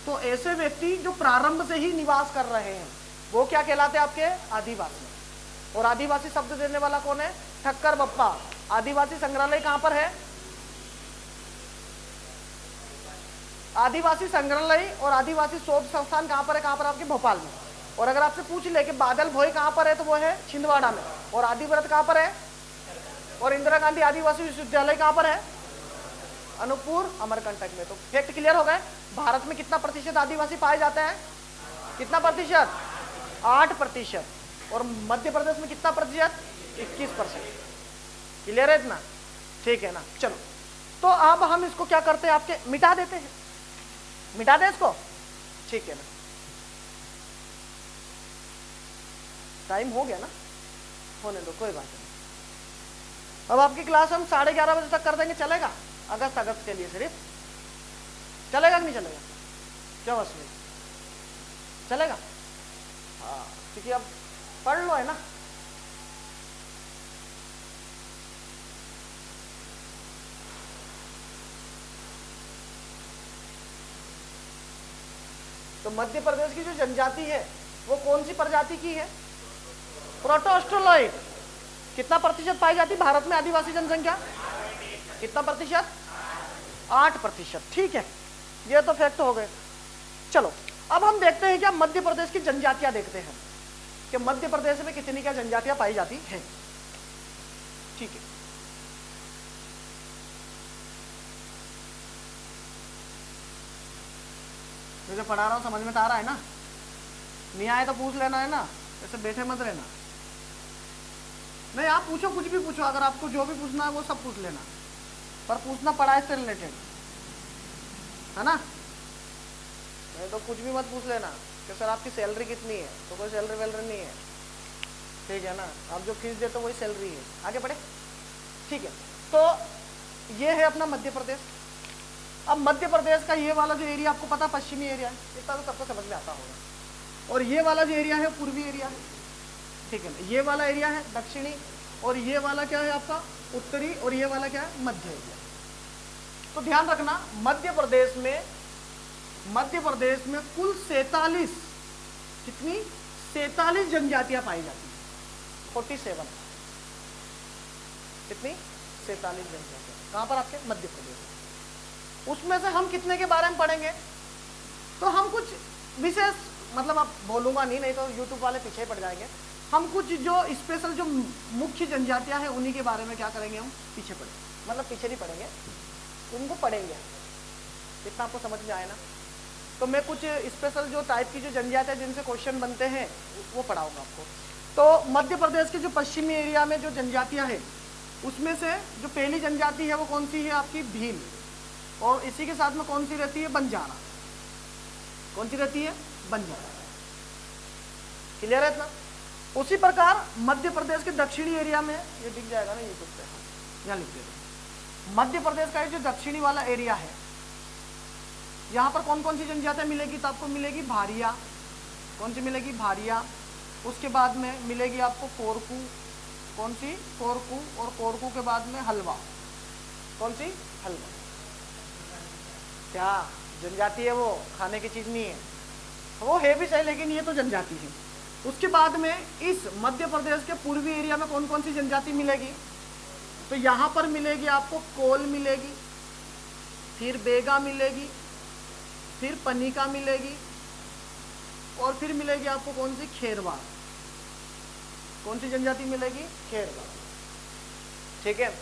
तो ऐसे व्यक्ति जो प्रारंभ से ही निवास कर रहे हैं वो क्या कहलाते हैं? आपके आदिवासी। और आदिवासी शब्द देने वाला कौन है? ठक्कर बप्पा। आदिवासी संग्रहालय कहां पर है? आदिवासी संग्रहालय और आदिवासी शोध संस्थान कहां पर है? कहां पर? आपके भोपाल में। और अगर आपसे पूछ ले कि बादल भोई कहां पर है तो वो है छिंदवाड़ा में। और आदिव्रत कहां पर है? और इंदिरा गांधी आदिवासी विश्वविद्यालय कहां पर है? अनूपपुर, अमरकंटक में। तो फैक्ट क्लियर हो गए। भारत में कितना प्रतिशत आदिवासी पाए जाते हैं? कितना प्रतिशत? 8%। और मध्य प्रदेश में कितना प्रतिशत? 21%। क्लियर है इतना? ठीक है ना। चलो, तो अब हम इसको क्या करते हैं? आपके मिटा देते हैं। मिटा दे इसको, ठीक है ना। टाइम हो गया ना, होने दो, कोई बात नहीं। अब आपकी क्लास हम 11:30 बजे तक कर देंगे, चलेगा? अगस्त के लिए सिर्फ चलेगा कि नहीं चलेगा? क्या उसमें चलेगा? हाँ, क्योंकि अब पढ़ लो, है ना। तो मध्य प्रदेश की जो जनजाति है वो कौन सी प्रजाति की है? प्रोटोस्टोलॉइड। कितना प्रतिशत पाई जाती भारत में आदिवासी जनसंख्या? कितना प्रतिशत? 8%। ठीक है, ये तो फैक्ट हो गए। चलो, अब हम देखते हैं क्या मध्य प्रदेश की जनजातियां देखते हैं कि मध्य प्रदेश में कितनी क्या जनजातियां पाई जाती हैं। ठीक है, मुझे पढ़ा रहा हूं, समझ में तो आ रहा है ना? नहीं आए तो पूछ लेना, है ना, ऐसे बैठे मत रहना। नहीं, आप पूछो, कुछ भी पूछो, अगर आपको जो भी पूछना है वो सब पूछ लेना, पर पूछना पढ़ाई से रिलेटेड, है ना। नहीं तो कुछ भी मत पूछ लेना कि सर आपकी सैलरी कितनी है, तो कोई सैलरी वैलरी नहीं है, ठीक है ना। आप जो फीस देते हो वही सैलरी है। आगे बढ़े, ठीक है। तो ये है अपना मध्य प्रदेश। अब मध्य प्रदेश का ये वाला जो एरिया आपको पता पश्चिमी एरिया है, इतना तो सबको समझ में आता होगा। और ये वाला जो एरिया है पूर्वी एरिया है, ठीक है ना। ये वाला एरिया है दक्षिणी, और ये वाला क्या है आपका उत्तरी, और ये वाला क्या है मध्य एरिया। तो ध्यान रखना, मध्य प्रदेश में कुल 47, कितनी? 47 जनजातियां पाई जाती है। 47, कितनी? 47 जनजातियां। कहां पर? आपके मध्य प्रदेश में। उसमें से हम कितने के बारे में पढ़ेंगे? तो हम कुछ विशेष, मतलब अब बोलूंगा नहीं तो यूट्यूब वाले पीछे पड़ जाएंगे। हम कुछ जो स्पेशल जो मुख्य जनजातियां हैं उन्हीं के बारे में क्या करेंगे? हम पीछे पढ़ेंगे, मतलब पीछे नहीं पढ़ेंगे, उनको पढ़ेंगे। इतना आपको समझ में आए ना? तो मैं कुछ स्पेशल जो टाइप की जो जनजातियां जिनसे क्वेश्चन बनते हैं वो पढ़ाऊंगा आपको। तो मध्य प्रदेश के जो पश्चिमी एरिया में जो जनजातियां हैं उसमें से जो पहली जनजाति है वो कौन सी है? आपकी भील। और इसी के साथ में कौन सी रहती है? बंजारा। कौन सी रहती है? बंजारा। क्लियर है इतना? उसी प्रकार मध्य प्रदेश के दक्षिणी एरिया में, ये दिख जाएगा ना यूट्यूब पे, यहाँ लिख देते। मध्य प्रदेश का जो दक्षिणी वाला एरिया है, यहाँ पर कौन कौन सी जनजातियाँ मिलेगी? तो आपको मिलेगी भारिया। कौन सी मिलेगी? भारिया। उसके बाद में मिलेगी आपको कोरकू। कौन सी? कोरकू। और कोरकू के बाद में हलवा। कौन सी? हलवा। क्या जनजाति है वो? खाने की चीज नहीं है, वो है भी सही, लेकिन ये तो जनजाति है। उसके बाद में इस मध्य प्रदेश के पूर्वी एरिया में कौन कौन सी जनजाति मिलेगी? तो यहाँ पर मिलेगी आपको कोल मिलेगी, फिर बेगा मिलेगी, फिर पनिका मिलेगी, और फिर मिलेगी आपको कौन सी? खेरवार। कौन सी जनजाति मिलेगी? खेरवार। ठीक है।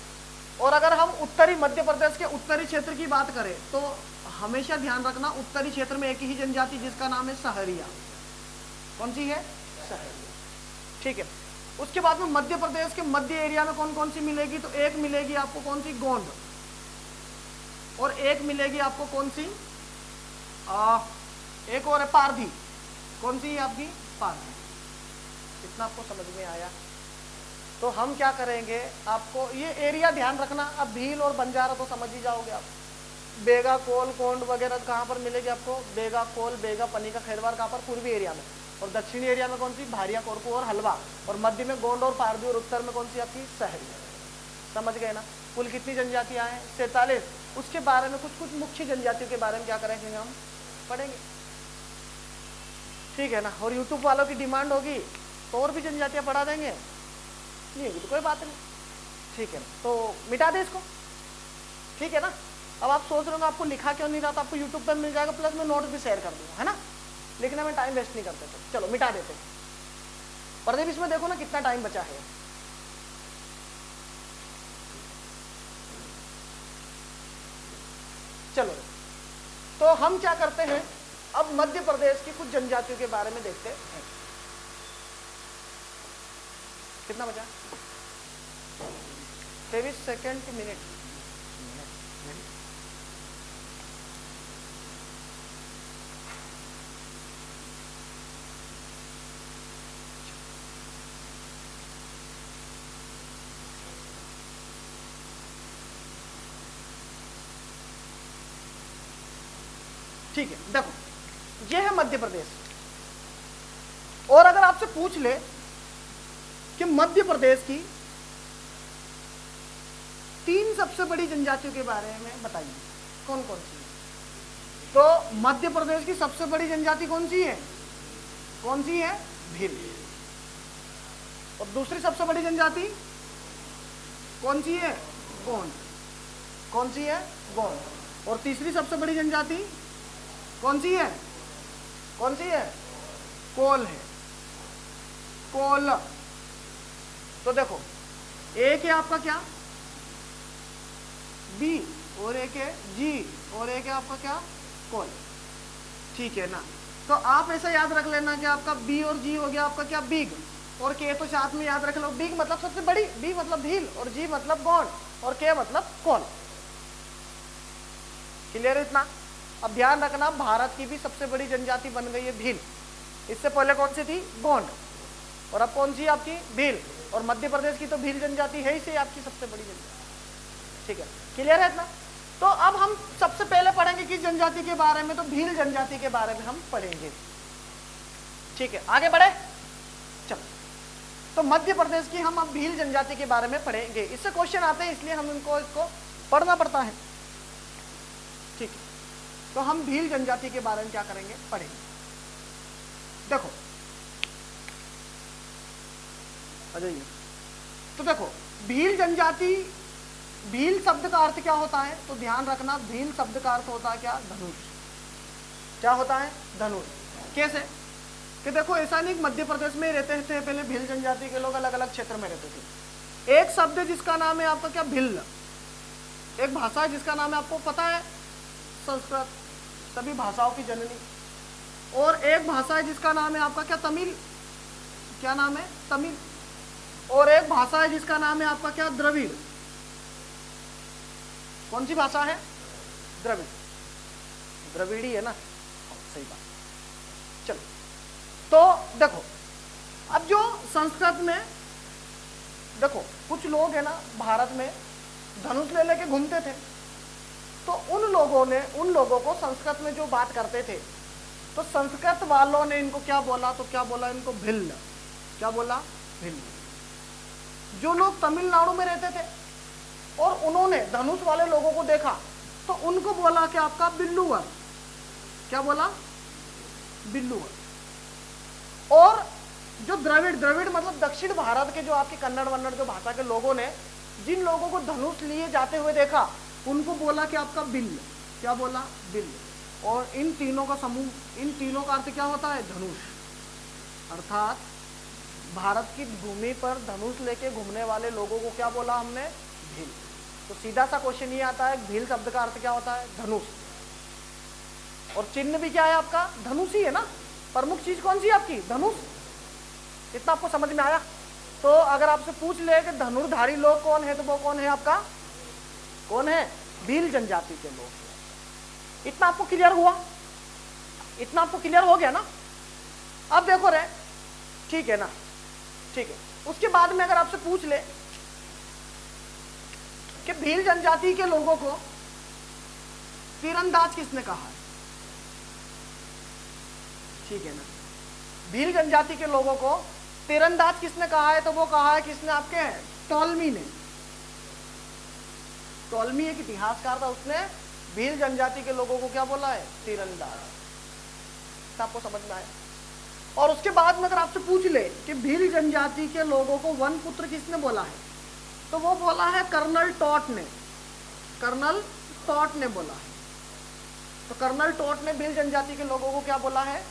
और अगर हम उत्तरी मध्य प्रदेश के उत्तरी क्षेत्र की बात करें तो हमेशा ध्यान रखना, उत्तरी क्षेत्र में एक ही जनजाति जिसका नाम है सहरिया। कौन सी है? सहरिया। ठीक है। उसके बाद में मध्य प्रदेश के मध्य एरिया में कौन कौन सी मिलेगी? तो एक मिलेगी आपको कौन सी? गोंड। और एक मिलेगी आपको कौन सी? एक और है पारधी। कौन सी है आपकी? पारधी। इतना आपको समझ में आया? तो हम क्या करेंगे, आपको ये एरिया ध्यान रखना। अब भील और बंजारा तो समझ ही जाओगे आप। बेगा, कोल, कोंड वगैरह कहाँ पर मिलेगी आपको? बेगा, कोल, बेगा, पनिका, खेरवार कहाँ पर? पूर्वी एरिया में। और दक्षिणी एरिया में कौन सी, भारिया, कोरकू और हलवा, और मध्य में गोंड और पारदी, और उत्तर में कौन सी आपकी, सहरिया। समझ गए ना। कुल कितनी जनजातियां हैं, 47। उसके बारे में कुछ कुछ मुख्य जनजातियों के बारे में क्या करेंगे हम, पढ़ेंगे, ठीक है ना। और यूट्यूब वालों की डिमांड होगी तो और भी जनजातियां पढ़ा देंगे, नहीं होगी तो कोई बात नहीं, ठीक है ना। तो मिटा दे इसको, ठीक है ना। अब आप सोच रहे हो आपको लिखा क्यों नहीं रहा था, आपको यूट्यूब पर मिल जाएगा, प्लस मैं नोट भी शेयर कर दूंगा, है ना। लिखने में टाइम वेस्ट नहीं करते थे, चलो मिटा देते। प्रदीप इसमें देखो ना कितना टाइम बचा है, चलो। तो हम क्या करते हैं, अब मध्य प्रदेश की कुछ जनजातियों के बारे में देखते हैं। कितना बचा, 23 सेकेंड की मिनट। ठीक है, देखो ये है मध्य प्रदेश। और अगर आपसे पूछ ले कि मध्य प्रदेश की 3 सबसे बड़ी जनजातियों के बारे में बताइए, कौन कौन सी है, तो मध्य प्रदेश की सबसे बड़ी जनजाति कौन सी है, कौन सी है, भील। और दूसरी सबसे बड़ी जनजाति कौन सी है, गोंड। कौन सी है, गोंड। और तीसरी सबसे बड़ी जनजाति कौन सी है, कौन सी है, कोल है, कोल। तो देखो एक है आपका क्या, बी, और एक है जी, और एक है आपका क्या, कोल, ठीक है ना। तो आप ऐसा याद रख लेना कि आपका बी और जी हो गया आपका क्या, बिग, और के तो साथ में याद रख लो, बिग मतलब सबसे बड़ी, बी मतलब भील, और जी मतलब गोंड, और के मतलब कोल। क्लियर है इतना। अब ध्यान रखना, भारत की भी सबसे बड़ी जनजाति बन गई है भील। इससे पहले कौन सी थी, गोंड, और अब कौन सी आपकी, भील। और मध्य प्रदेश की तो भील जनजाति है ही से आपकी सबसे बड़ी जनजाति, ठीक है। क्लियर है इतना। तो अब हम सबसे पहले पढ़ेंगे किस जनजाति के बारे में, तो भील जनजाति के बारे में हम पढ़ेंगे, ठीक है। आगे बढ़े, चलो। तो मध्य प्रदेश की हम अब भील जनजाति के बारे में पढ़ेंगे। इससे क्वेश्चन आते हैं, इसलिए हम इसको पढ़ना पड़ता है, ठीक है। तो हम भील जनजाति के बारे में क्या करेंगे, पढ़ेंगे। देखो आ जाइए। तो देखो भील जनजाति, भील शब्द का अर्थ क्या होता है, तो ध्यान रखना, भील शब्द का अर्थ होता है क्या, धनुष। क्या होता है, धनुष। कैसे कि देखो ऐसा नहीं मध्य प्रदेश में रहते थे पहले भील जनजाति के लोग, अलग अलग क्षेत्र में रहते थे। एक शब्द है जिसका नाम है आपका क्या, भिल्ल। एक भाषा है जिसका नाम है, आपको पता है, संस्कृत, सभी भाषाओं की जननी। और एक भाषा है जिसका नाम है आपका क्या, तमिल। क्या नाम है, तमिल। और एक भाषा है जिसका नाम है आपका क्या, द्रविड़। कौन सी भाषा है, द्रविड़, द्रविड़ी है ना, सही बात। चलो तो देखो, अब जो संस्कृत में देखो कुछ लोग है ना भारत में धनुष ले लेके घूमते थे, तो उन लोगों को संस्कृत में जो बात करते थे, तो संस्कृत वालों ने इनको क्या बोला, तो क्या बोला इनको, भिल्ल। क्या बोला, भिल्ल। जो लोग तमिलनाडु में रहते थे और उन्होंने धनुष वाले लोगों को देखा, तो उनको बोला कि आपका बिल्लूवर। क्या बोला, बिल्लूवर। और जो द्रविड़, द्रविड़ मतलब दक्षिण भारत के जो आपके कन्नड़ वन्नड़ जो भाषा के लोगों ने जिन लोगों को धनुष लिए जाते हुए देखा, उनको बोला कि आपका बिल्ल। क्या बोला, बिल्ल। और इन तीनों का समूह, इन तीनों का अर्थ क्या होता है, धनुष। अर्थात भारत की भूमि पर धनुष लेके घूमने वाले लोगों को क्या बोला हमने, भील। तो सीधा सा क्वेश्चन ये आता है, भील शब्द का अर्थ क्या होता है, धनुष। और चिन्ह भी क्या है आपका, धनुष ही है ना। प्रमुख चीज कौन सी है आपकी, धनुष। इतना आपको समझ में आया। तो अगर आपसे पूछ ले कि धनुर्धारी लोग कौन है, तो वो कौन है आपका, कौन है, भील जनजाति के लोग। इतना आपको क्लियर हुआ, इतना आपको क्लियर हो गया ना। अब देखो रे, ठीक है ना, ठीक है। उसके बाद में अगर आपसे पूछ ले कि भील जनजाति के लोगों को तीरंदाज किसने कहा है, ठीक है ना। भील जनजाति के लोगों को तीरंदाज किसने कहा है? तो वो कहा है किसने? आपके टॉलमी ने। टॉलमी एक इतिहासकार था, उसने भील जनजाति के लोगों को क्या बोला है? तीरंदाज। आपको समझ में आया? और उसके बाद में अगर आपसे पूछ ले कि भील जनजाति के लोगों को वन पुत्र किसने बोला है, तो वो बोला है कर्नल टॉट ने। कर्नल टॉट ने बोला है। तो कर्नल टॉट ने भील जनजाति के लोगों को क्या बोला है?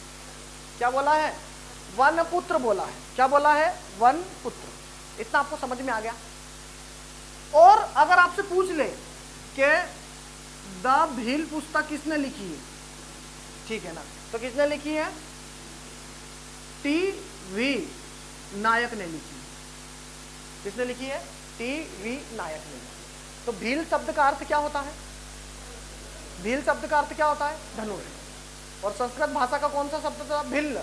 क्या बोला है? वन पुत्र बोला है। क्या बोला है? वन पुत्र। इतना आपको समझ में आ गया? और अगर आपसे पूछ ले कि द भील पुस्तक किसने लिखी है, ठीक है ना, तो किसने लिखी है? टी.वी. नायक ने लिखी है। किसने लिखी है? टी.वी. नायक ने लिखी। तो भील शब्द का अर्थ क्या होता है? भील शब्द का अर्थ क्या होता है? धनुष। और संस्कृत भाषा का कौन सा शब्द था? भिल्ल।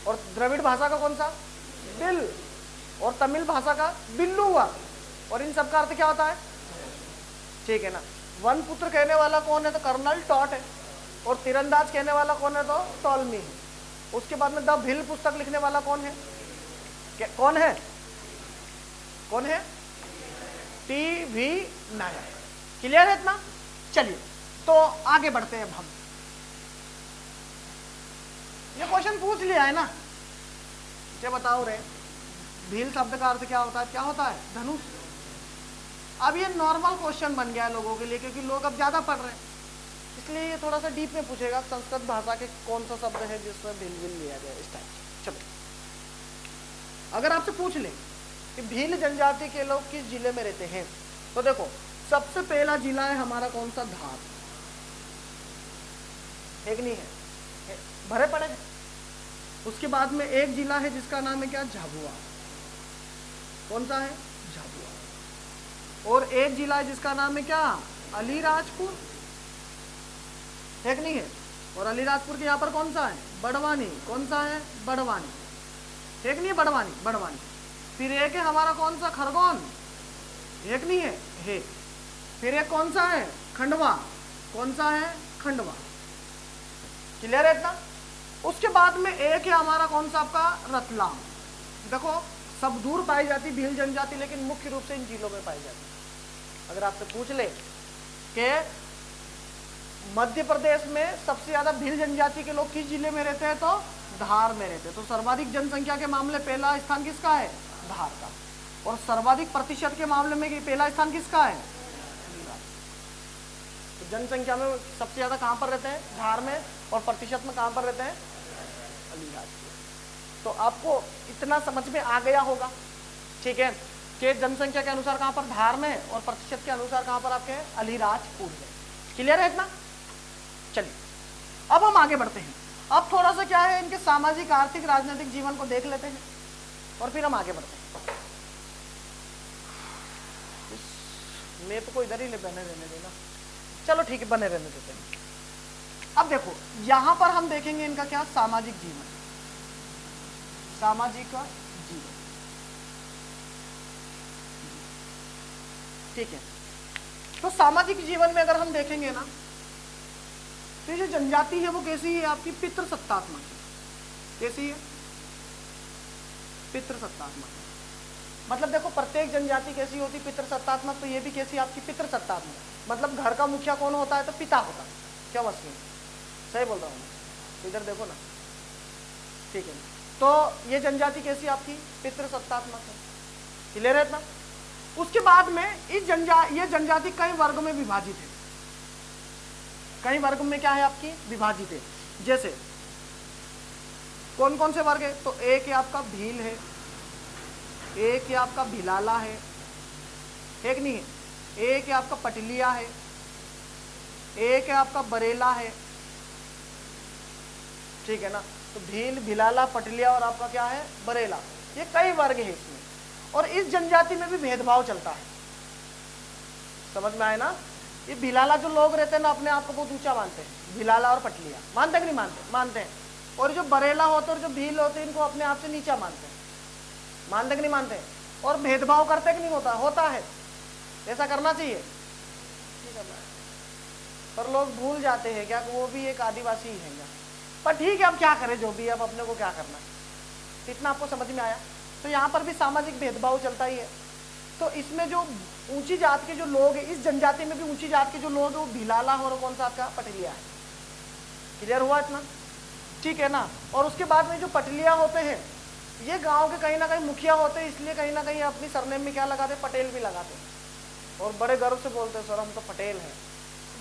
और द्रविड़ भाषा का कौन सा? बिल। और तमिल भाषा का बिल्लू हुआ। और इन सब का अर्थ क्या होता है? ठीक है ना। वन पुत्र कहने वाला कौन है? तो कर्नल टॉट है। और तीरंदाज कहने वाला कौन है? तो टॉलमी है। उसके बाद में द भील पुस्तक लिखने वाला कौन है? कौन है? कौन है? टी.वी. नायक। क्लियर है इतना? चलिए तो आगे बढ़ते हैं। अब हम ये क्वेश्चन पूछ लिया है ना, क्या बताओ रे, भील शब्द का अर्थ क्या होता है? क्या होता है? धनुष। अब ये नॉर्मल क्वेश्चन बन गया है लोगों के लिए, क्योंकि लोग अब ज्यादा पढ़ रहे हैं, इसलिए ये थोड़ा सा डीप में पूछेगा संस्कृत भाषा के कौन सा शब्द है जिसमें भील भील लिया गया इस टाइप। चलो अगर आपसे पूछ ले कि भील जनजाति के लोग किस जिले में रहते हैं, तो देखो सबसे पहला जिला है हमारा कौन सा? धार। एक नहीं है, भरे पड़े हैं। उसके बाद में एक जिला है जिसका नाम है क्या? झाबुआ। कौन सा है? झाबुआ। और एक जिला है जिसका नाम है क्या? अलीराजपुर। एक नहीं है। और अलीराजपुर के यहाँ पर कौन सा है? बड़वानी। कौन सा है? बड़वानी। एक नहीं है? बड़वानी। बड़वानी। फिर एक है हमारा कौन सा? खरगोन। एक नहीं है? है। फिर एक कौन सा है? खंडवा। कौन सा है? खंडवा। क्लियर है इतना? उसके बाद में एक है हमारा कौन सा? आपका रतलाम। देखो सब दूर पाई जाती भील जनजाति, लेकिन मुख्य रूप से इन जिलों में पाई जाती। अगर आपसे पूछ ले कि मध्य प्रदेश में सबसे ज्यादा भील जनजाति के लोग किस जिले में रहते हैं, तो धार में रहते हैं। तो सर्वाधिक जनसंख्या के मामले पहला स्थान किसका है? धार का। और सर्वाधिक प्रतिशत के मामले में पहला स्थान किसका है? तो जनसंख्या में सबसे ज्यादा कहां पर रहते हैं? धार में। और प्रतिशत में कहां पर रहते हैं? अलीराजपुर। तो आपको इतना समझ में आ गया होगा, ठीक है, कि जनसंख्या के अनुसार कहां पर? धार में। और प्रतिशत के अनुसार कहां पर? आपके अलीराजपुर में। क्लियर है इतना? चलिए अब हम आगे बढ़ते हैं। अब थोड़ा सा क्या है, इनके सामाजिक आर्थिक राजनीतिक जीवन को देख लेते हैं और फिर हम आगे बढ़ते हैं। मैप को इधर ही बने रहने देना। चलो ठीक है, बने रहने देते हैं। अब देखो यहां पर हम देखेंगे इनका क्या? सामाजिक जीवन। सामाजिक जीवन, ठीक है। तो सामाजिक जीवन में अगर हम देखेंगे ना, तो ये जो जनजाति है वो कैसी है? आपकी पितृसत्तात्मक है। कैसी है? पितृसत्तात्मक है। मतलब देखो प्रत्येक जनजाति कैसी होती? पितृसत्तात्मक। तो ये भी कैसी? आपकी पितृसत्तात्मक। मतलब घर का मुखिया कौन होता है? तो पिता होता है। क्या वसीम? सही बोल रहा हूँ? इधर देखो ना, ठीक है। तो ये जनजाति कैसी आपकी? पितृसत्तात्मक है। क्लियर है इतना? उसके बाद में ये जनजाति कई वर्ग में विभाजित है। कई वर्ग में क्या है आपकी? विभाजित है। जैसे कौन कौन से वर्ग है? तो एक है आपका भील है, एक है आपका भिलाला है, एक नहीं है, एक है आपका पटलिया है, एक है आपका बरेला है, ठीक है ना। तो भील, भिलाला, पटलिया और आपका क्या है? बरेला। ये कई वर्ग है इसमें। और इस जनजाति में भी भेदभाव चलता है। समझ में आए ना? ये भिलाला जो लोग रहते हैं ना, अपने आप को बहुत ऊंचा मानते हैं। भिलाला और पटलिया मानते कि नहीं मानते? मानते हैं। और जो बरेला होते और जो भील होते हैं, इनको अपने आप से नीचा मानते हैं। मानते कि नहीं मानते? और भेदभाव करते कि नहीं? होता होता है। ऐसा करना चाहिए, नहीं करना है। पर लोग भूल जाते हैं क्या कि वो भी एक आदिवासी ही है। पर ठीक है, अब क्या करें, जो भी है, अब अपने को क्या करना है। इतना आपको समझ में आया। तो यहाँ पर भी सामाजिक भेदभाव चलता ही है। तो इसमें जो ऊंची जात के जो लोग हैं, इस जनजाति में भी ऊंची जात के जो लोग हैं वो भिलाला और कौन सा आपका पटलिया है। क्लियर हुआ इतना? ठीक है ना। और उसके बाद में जो पटलिया होते हैं ये गांव के कहीं ना कहीं मुखिया होते हैं, इसलिए कहीं ना कहीं अपनी सरनेम में क्या लगाते हैं, पटेल भी लगाते हैं, और बड़े गर्व से बोलते हैं सर हम तो पटेल हैं।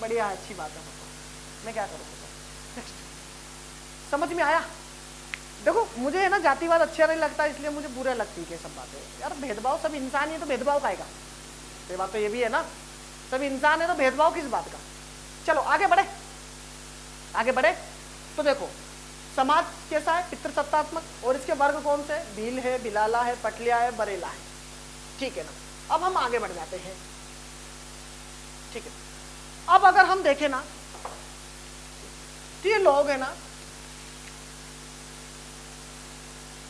बढ़िया, अच्छी बात है, मैं क्या करूँगा। समझ में आया? देखो मुझे है ना जातिवाद अच्छा नहीं लगता, इसलिए मुझे बुरा लगती है सब बातें। यार भेदभाव, सब इंसान ही है तो भेदभाव का आएगा, ये बात तो ये भी है ना, सब इंसान है तो भेदभाव किस बात का। चलो आगे बढ़े, आगे बढ़े। तो देखो समाज कैसा है, पितृसत्तात्मक, और इसके वर्ग कौन से, भील है, बिलाला है, पटलिया है, बरेला है। ठीक है ना। अब हम आगे बढ़ जाते हैं। ठीक है, अब अगर हम देखें ना तो ये लोग है ना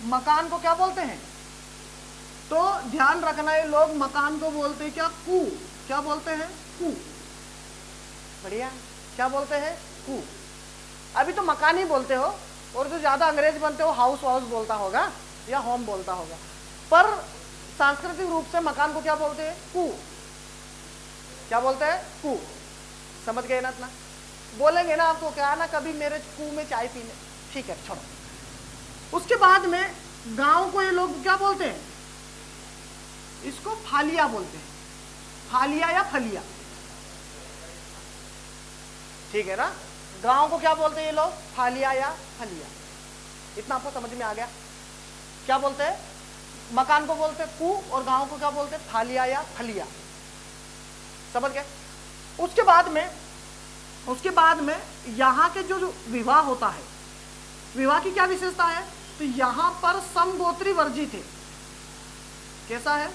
मकान को क्या बोलते हैं, तो ध्यान रखना ये लोग मकान को बोलते हैं क्या, कू। क्या बोलते हैं, कू। बढ़िया, क्या बोलते हैं, कू। अभी तो मकान ही बोलते हो, और जो ज्यादा अंग्रेज बनते हो हाउस हाउस बोलता होगा या होम बोलता होगा, पर सांस्कृतिक रूप से मकान को क्या बोलते हैं, कू। क्या बोलते हैं, कू। समझ गए ना? इतना बोलेंगे ना आपको, क्या ना कभी मेरे कू में चाय पीने। ठीक है, छोड़ो। उसके बाद में गांव को ये लोग क्या बोलते हैं, इसको फालिया बोलते हैं, फालिया या फलिया। ठीक है ना। गांव को क्या बोलते हैं ये लोग, फालिया या फलिया। इतना आपको समझ में आ गया? क्या बोलते हैं, मकान को बोलते हैं कू, और गांव को क्या बोलते हैं, फालिया या फलिया। समझ गए? उसके बाद में यहाँ के जो विवाह होता है, विवाह की क्या विशेषता है, तो यहाँ पर समगोत्री वर्जित है। कैसा है,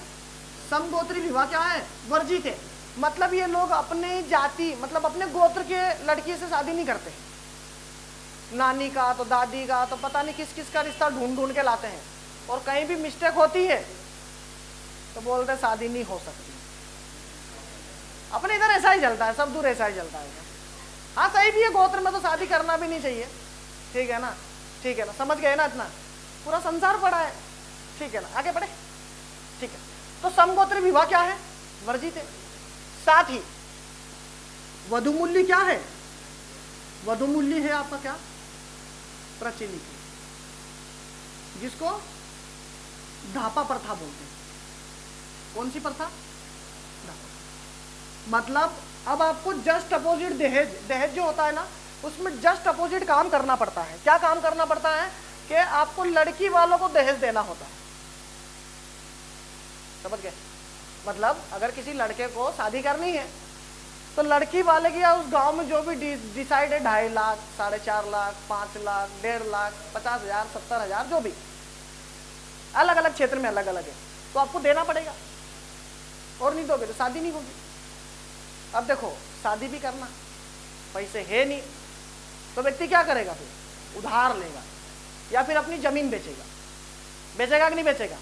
समगोत्री विवाह क्या है, वर्जित है। मतलब ये लोग अपने जाति, मतलब अपने गोत्र के लड़की से शादी नहीं करते। नानी का तो दादी का तो पता नहीं किस किस का रिश्ता ढूंढ ढूंढ के लाते हैं, और कहीं भी मिस्टेक होती है तो बोलते शादी नहीं हो सकती। अपने इधर ऐसा ही चलता है, सब दूर ऐसा ही चलता है। हाँ सही भी है, गोत्र में तो शादी करना भी नहीं चाहिए। ठीक है ना, ठीक है ना, समझ गए ना? इतना पूरा संसार पड़ा है। ठीक है ना, आगे बढ़े। ठीक है, तो समगोत्री विवाह क्या है, वर्जित है। साथ ही वधुमूल्य क्या है, वधुमूल्य है आपका क्या, प्रचलित, जिसको धापा प्रथा बोलते हैं। कौन सी प्रथा, मतलब अब आपको जस्ट अपोजिट दहेज, दहेज जो होता है ना उसमें जस्ट अपोजिट काम करना पड़ता है। क्या काम करना पड़ता है कि आपको लड़की वालों को दहेज देना होता है। समझ गए? मतलब अगर किसी लड़के को शादी करनी है तो लड़की वाले की या उस गांव में जो भी डिसाइड है, 2.5 लाख, 4.5 लाख, 5 लाख, 1.5 लाख, 50,000, 70,000, जो भी अलग अलग क्षेत्र में अलग अलग है, तो आपको देना पड़ेगा, और नहीं दोगे तो शादी नहीं होगी। अब देखो शादी भी करना, पैसे है नहीं तो व्यक्ति क्या करेगा, फिर उधार लेगा या फिर अपनी जमीन बेचेगा। बेचेगा कि नहीं बेचेगा?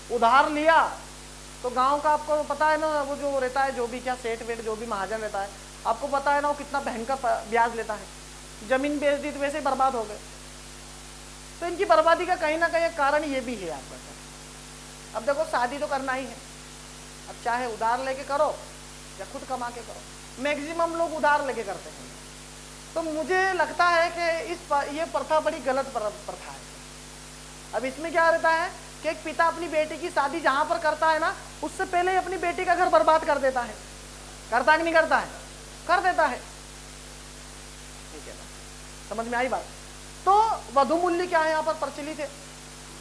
उधार लिया तो गांव का आपको पता है ना, वो जो रहता है, जो भी क्या सेठ वेठ जो भी महाजन रहता है, आपको पता है ना वो कितना भयंकर ब्याज लेता है। जमीन बेच दी तो वैसे ही बर्बाद हो गए। तो इनकी बर्बादी का कहीं ना कहीं कारण ये भी है आपका। अब देखो शादी तो करना ही है, अब चाहे उधार लेके करो या खुद कमा के करो। मैक्सिमम लोग उधार लेके करते हैं। तो मुझे लगता है कि ये प्रथा बड़ी गलत प्रथा है। अब इसमें क्या रहता है कि एक पिता अपनी बेटी की शादी जहां पर करता है ना, उससे पहले ही अपनी बेटी का घर बर्बाद कर देता है। करता है कि नहीं करता है? कर देता है। ठीक है ना, समझ में आई बात? तो वधुमूल्य क्या है यहाँ पर प्रचलित है।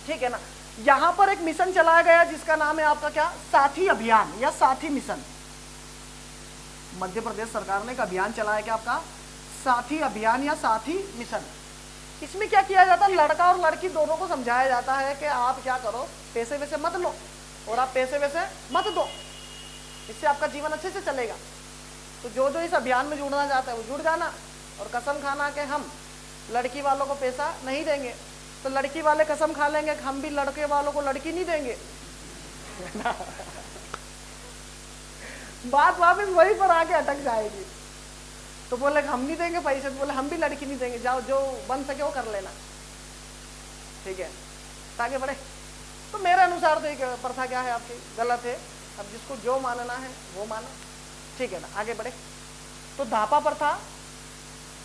ठीक है ना। यहाँ पर एक मिशन चलाया गया जिसका नाम है आपका क्या, साथी अभियान या साथी मिशन। मध्य प्रदेश सरकार ने एक अभियान चलाया क्या आपका, साथी अभियान या साथी मिशन। इसमें क्या किया जाता है, लड़का और लड़की दोनों को समझाया जाता है कि आप क्या करो, पैसे वैसे मत लो और आप पैसे वैसे मत दो, इससे आपका जीवन अच्छे से चलेगा। तो जो जो इस अभियान में जुड़ना चाहता है वो जुड़ जाना, और कसम खाना कि हम लड़की वालों को पैसा नहीं देंगे, तो लड़की वाले कसम खा लेंगे कि हम भी लड़के वालों को लड़की नहीं देंगे। बात वापस वहीं पर आके अटक जाएगी। तो बोले हम नहीं देंगे पैसे, तो बोले हम भी लड़की नहीं देंगे, जाओ जो बन सके वो कर लेना, ठीक है, आगे बढ़े। तो मेरे अनुसार तो एक प्रथा क्या है आपकी गलत है, अब जिसको जो मानना है वो मानो, ठीक है ना, आगे बढ़े। तो धापा प्रथा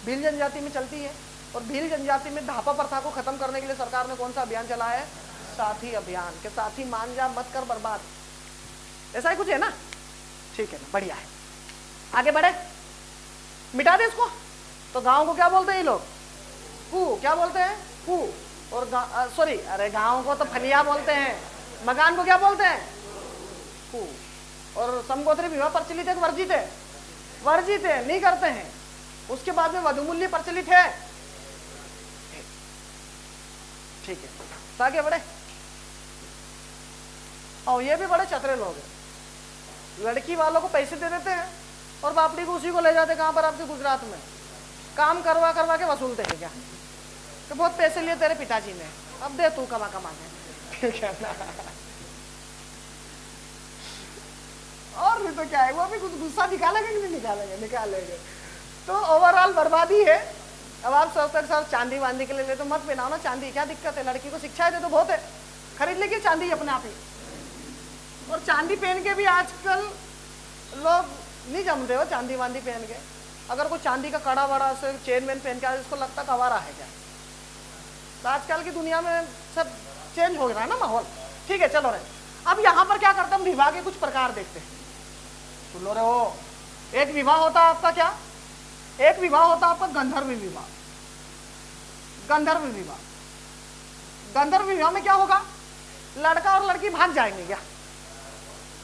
भील जनजाति में चलती है, और भील जनजाति में धापा प्रथा को खत्म करने के लिए सरकार ने कौन सा अभियान चलाया है? साथी अभियान, के साथी मान जा मत कर बर्बाद, ऐसा ही कुछ है ना, ठीक है ना, बढ़िया है, आगे बढ़े। मिटा दे इसको। तो गांव को क्या बोलते हैं ये लोग? कू, क्या बोलते हैं? कू। और सॉरी, अरे गांव को तो फलिया बोलते हैं, मकान को क्या बोलते हैं? कू। और समगोत्री विवाह प्रचलित है, वर्जित है? वर्जित है, नहीं करते हैं। उसके बाद में वधुमूल्य प्रचलित है, ठीक है, तो आगे बढ़े। और ये भी बड़े चतरे लोग हैं, लड़की वालों को पैसे दे देते हैं और बापड़ी को उसी को ले जाते, कहां पर? आपके गुजरात में। काम करवा करवा के वसूलते हैं क्या, तो बहुत पैसे लिए तेरे पिताजी ने, अब दे तू कमा कमा के, ठीक है ना। और नहीं तो क्या है, वो भी कुछ गुस्सा निकालेंगे कि नहीं निकालेंगे? निकालेंगे। तो ओवरऑल बर्बादी है। अब आप सोचते हैं सर चांदी वांदी के लिए ले तो मत पहनाओ ना चांदी, क्या दिक्कत है? लड़की को शिक्षा दे तो बहुत है, खरीद लेगी चांदी अपने आप ही। और चांदी पहन के भी आजकल लोग नहीं जमते हो, चांदी वांदी पहन के। अगर कोई चांदी का कड़ा वड़ा से चेन वेन पहन के आए, इसको लगता कवारा है क्या? तो आजकल की दुनिया में सब चेंज हो रहा है ना माहौल, ठीक है, चलो रहे। अब यहाँ पर क्या करते हैं, विवाह के कुछ प्रकार देखते हैं, सुन लो रे। हो एक विवाह होता है आपका क्या? एक विवाह होता है आपका गंधर्व विवाह। गंधर्व विवाह, गंधर्व विवाह में क्या होगा? लड़का और लड़की भाग जाएंगे क्या,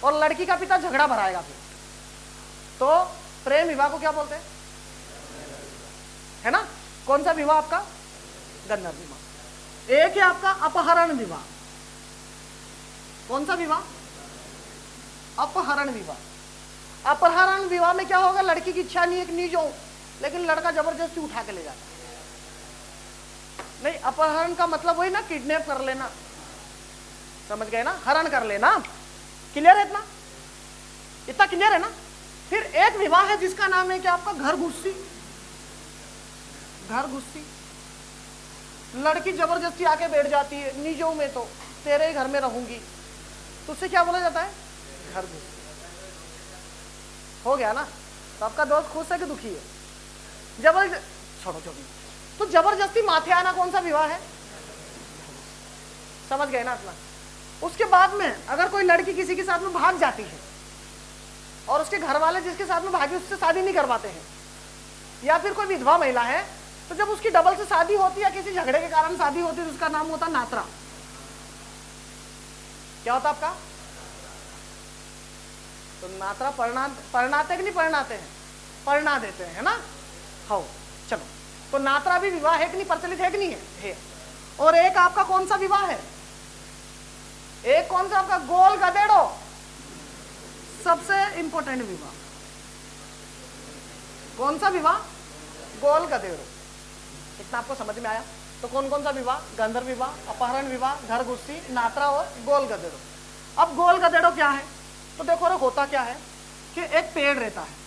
और लड़की का पिता झगड़ा भराएगा फिर। तो प्रेम विवाह को क्या बोलते हैं, है ना? कौन सा विवाह आपका? गंधर्व विवाह। एक है आपका अपहरण विवाह। कौन सा विवाह? अपहरण विवाह। अपहरण विवाह में क्या होगा? लड़की की इच्छा नहीं है कि नहीं जाऊं, लेकिन लड़का जबरदस्ती उठा के ले जाता है। नहीं, अपहरण का मतलब वही ना, किडनैप कर लेना, समझ गए ना, हरण कर लेना। क्लियर है? इतना इतना क्लियर है ना? फिर एक विवाह है जिसका नाम है क्या आपका? घर घुस्सी। घर घुस्सी, लड़की जबरदस्ती आके बैठ जाती है, नहीं जाऊं मैं तो तेरे ही घर में रहूंगी, तो उससे क्या बोला जाता है? घर घुस्सी। हो गया ना? तो आपका दोस्त खुश है कि दुखी है? छोड़ो जो भी। तो जबरदस्ती माथे आना कौन सा विवाह है? समझ गए ना अपना? उसके बाद में अगर कोई लड़की किसी के साथ में भाग जाती है और उसके घर वाले जिसके साथ में भागी उससे शादी नहीं करवाते हैं, या फिर कोई विधवा महिला है, तो जब उसकी डबल से शादी होती है या किसी झगड़े के कारण शादी होती है, तो उसका नाम होता है नातरा। क्या होता आपका? तो नातरा पढ़नाते कि नहीं पढ़नाते हैं? पढ़ना देते हैं, है ना? हाँ, चलो। तो नातरा भी विवाह है कि नहीं, प्रचलित है कि नहीं है? और एक आपका कौन सा विवाह है? एक कौन सा आपका? गोल गधेड़ो, सबसे इंपॉर्टेंट विवाह। कौन सा विवाह? गोल गधेड़ो। इतना आपको समझ में आया? तो कौन कौन सा विवाह? गंधर्व विवाह, अपहरण विवाह, घर घुस्सी, नातरा और गोल गधेड़ो। अब गोल गधेड़ो क्या है? तो देखो रे, होता क्या है कि एक पेड़ रहता है,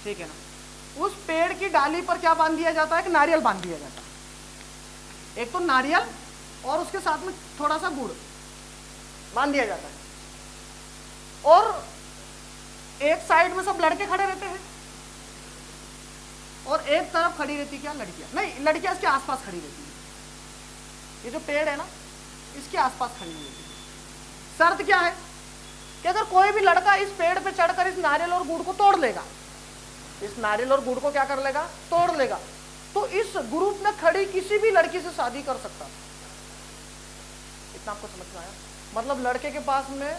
ठीक है ना? उस पेड़ की डाली पर क्या बांध दिया जाता है? कि नारियल बांध दिया जाता है। एक तो नारियल और उसके साथ में थोड़ा सा गुड़ बांध दिया जाता है, और एक साइड में सब लड़के खड़े रहते हैं और एक तरफ खड़ी रहती क्या? लड़कियां। नहीं, लड़कियां इसके आसपास खड़ी रहती है। ये जो पेड़ है ना, इसके आसपास खड़ी रहती है। शर्त क्या है कि अगर कोई भी लड़का इस पेड़ पे चढ़कर इस नारियल और गुड़ को तोड़ लेगा, इस नारियल और गुड़ को क्या कर लेगा? तोड़ लेगा, तो इस ग्रुप में खड़ी किसी भी लड़की से शादी कर सकता है। इतना आपको समझ में आया? मतलब लड़के के पास में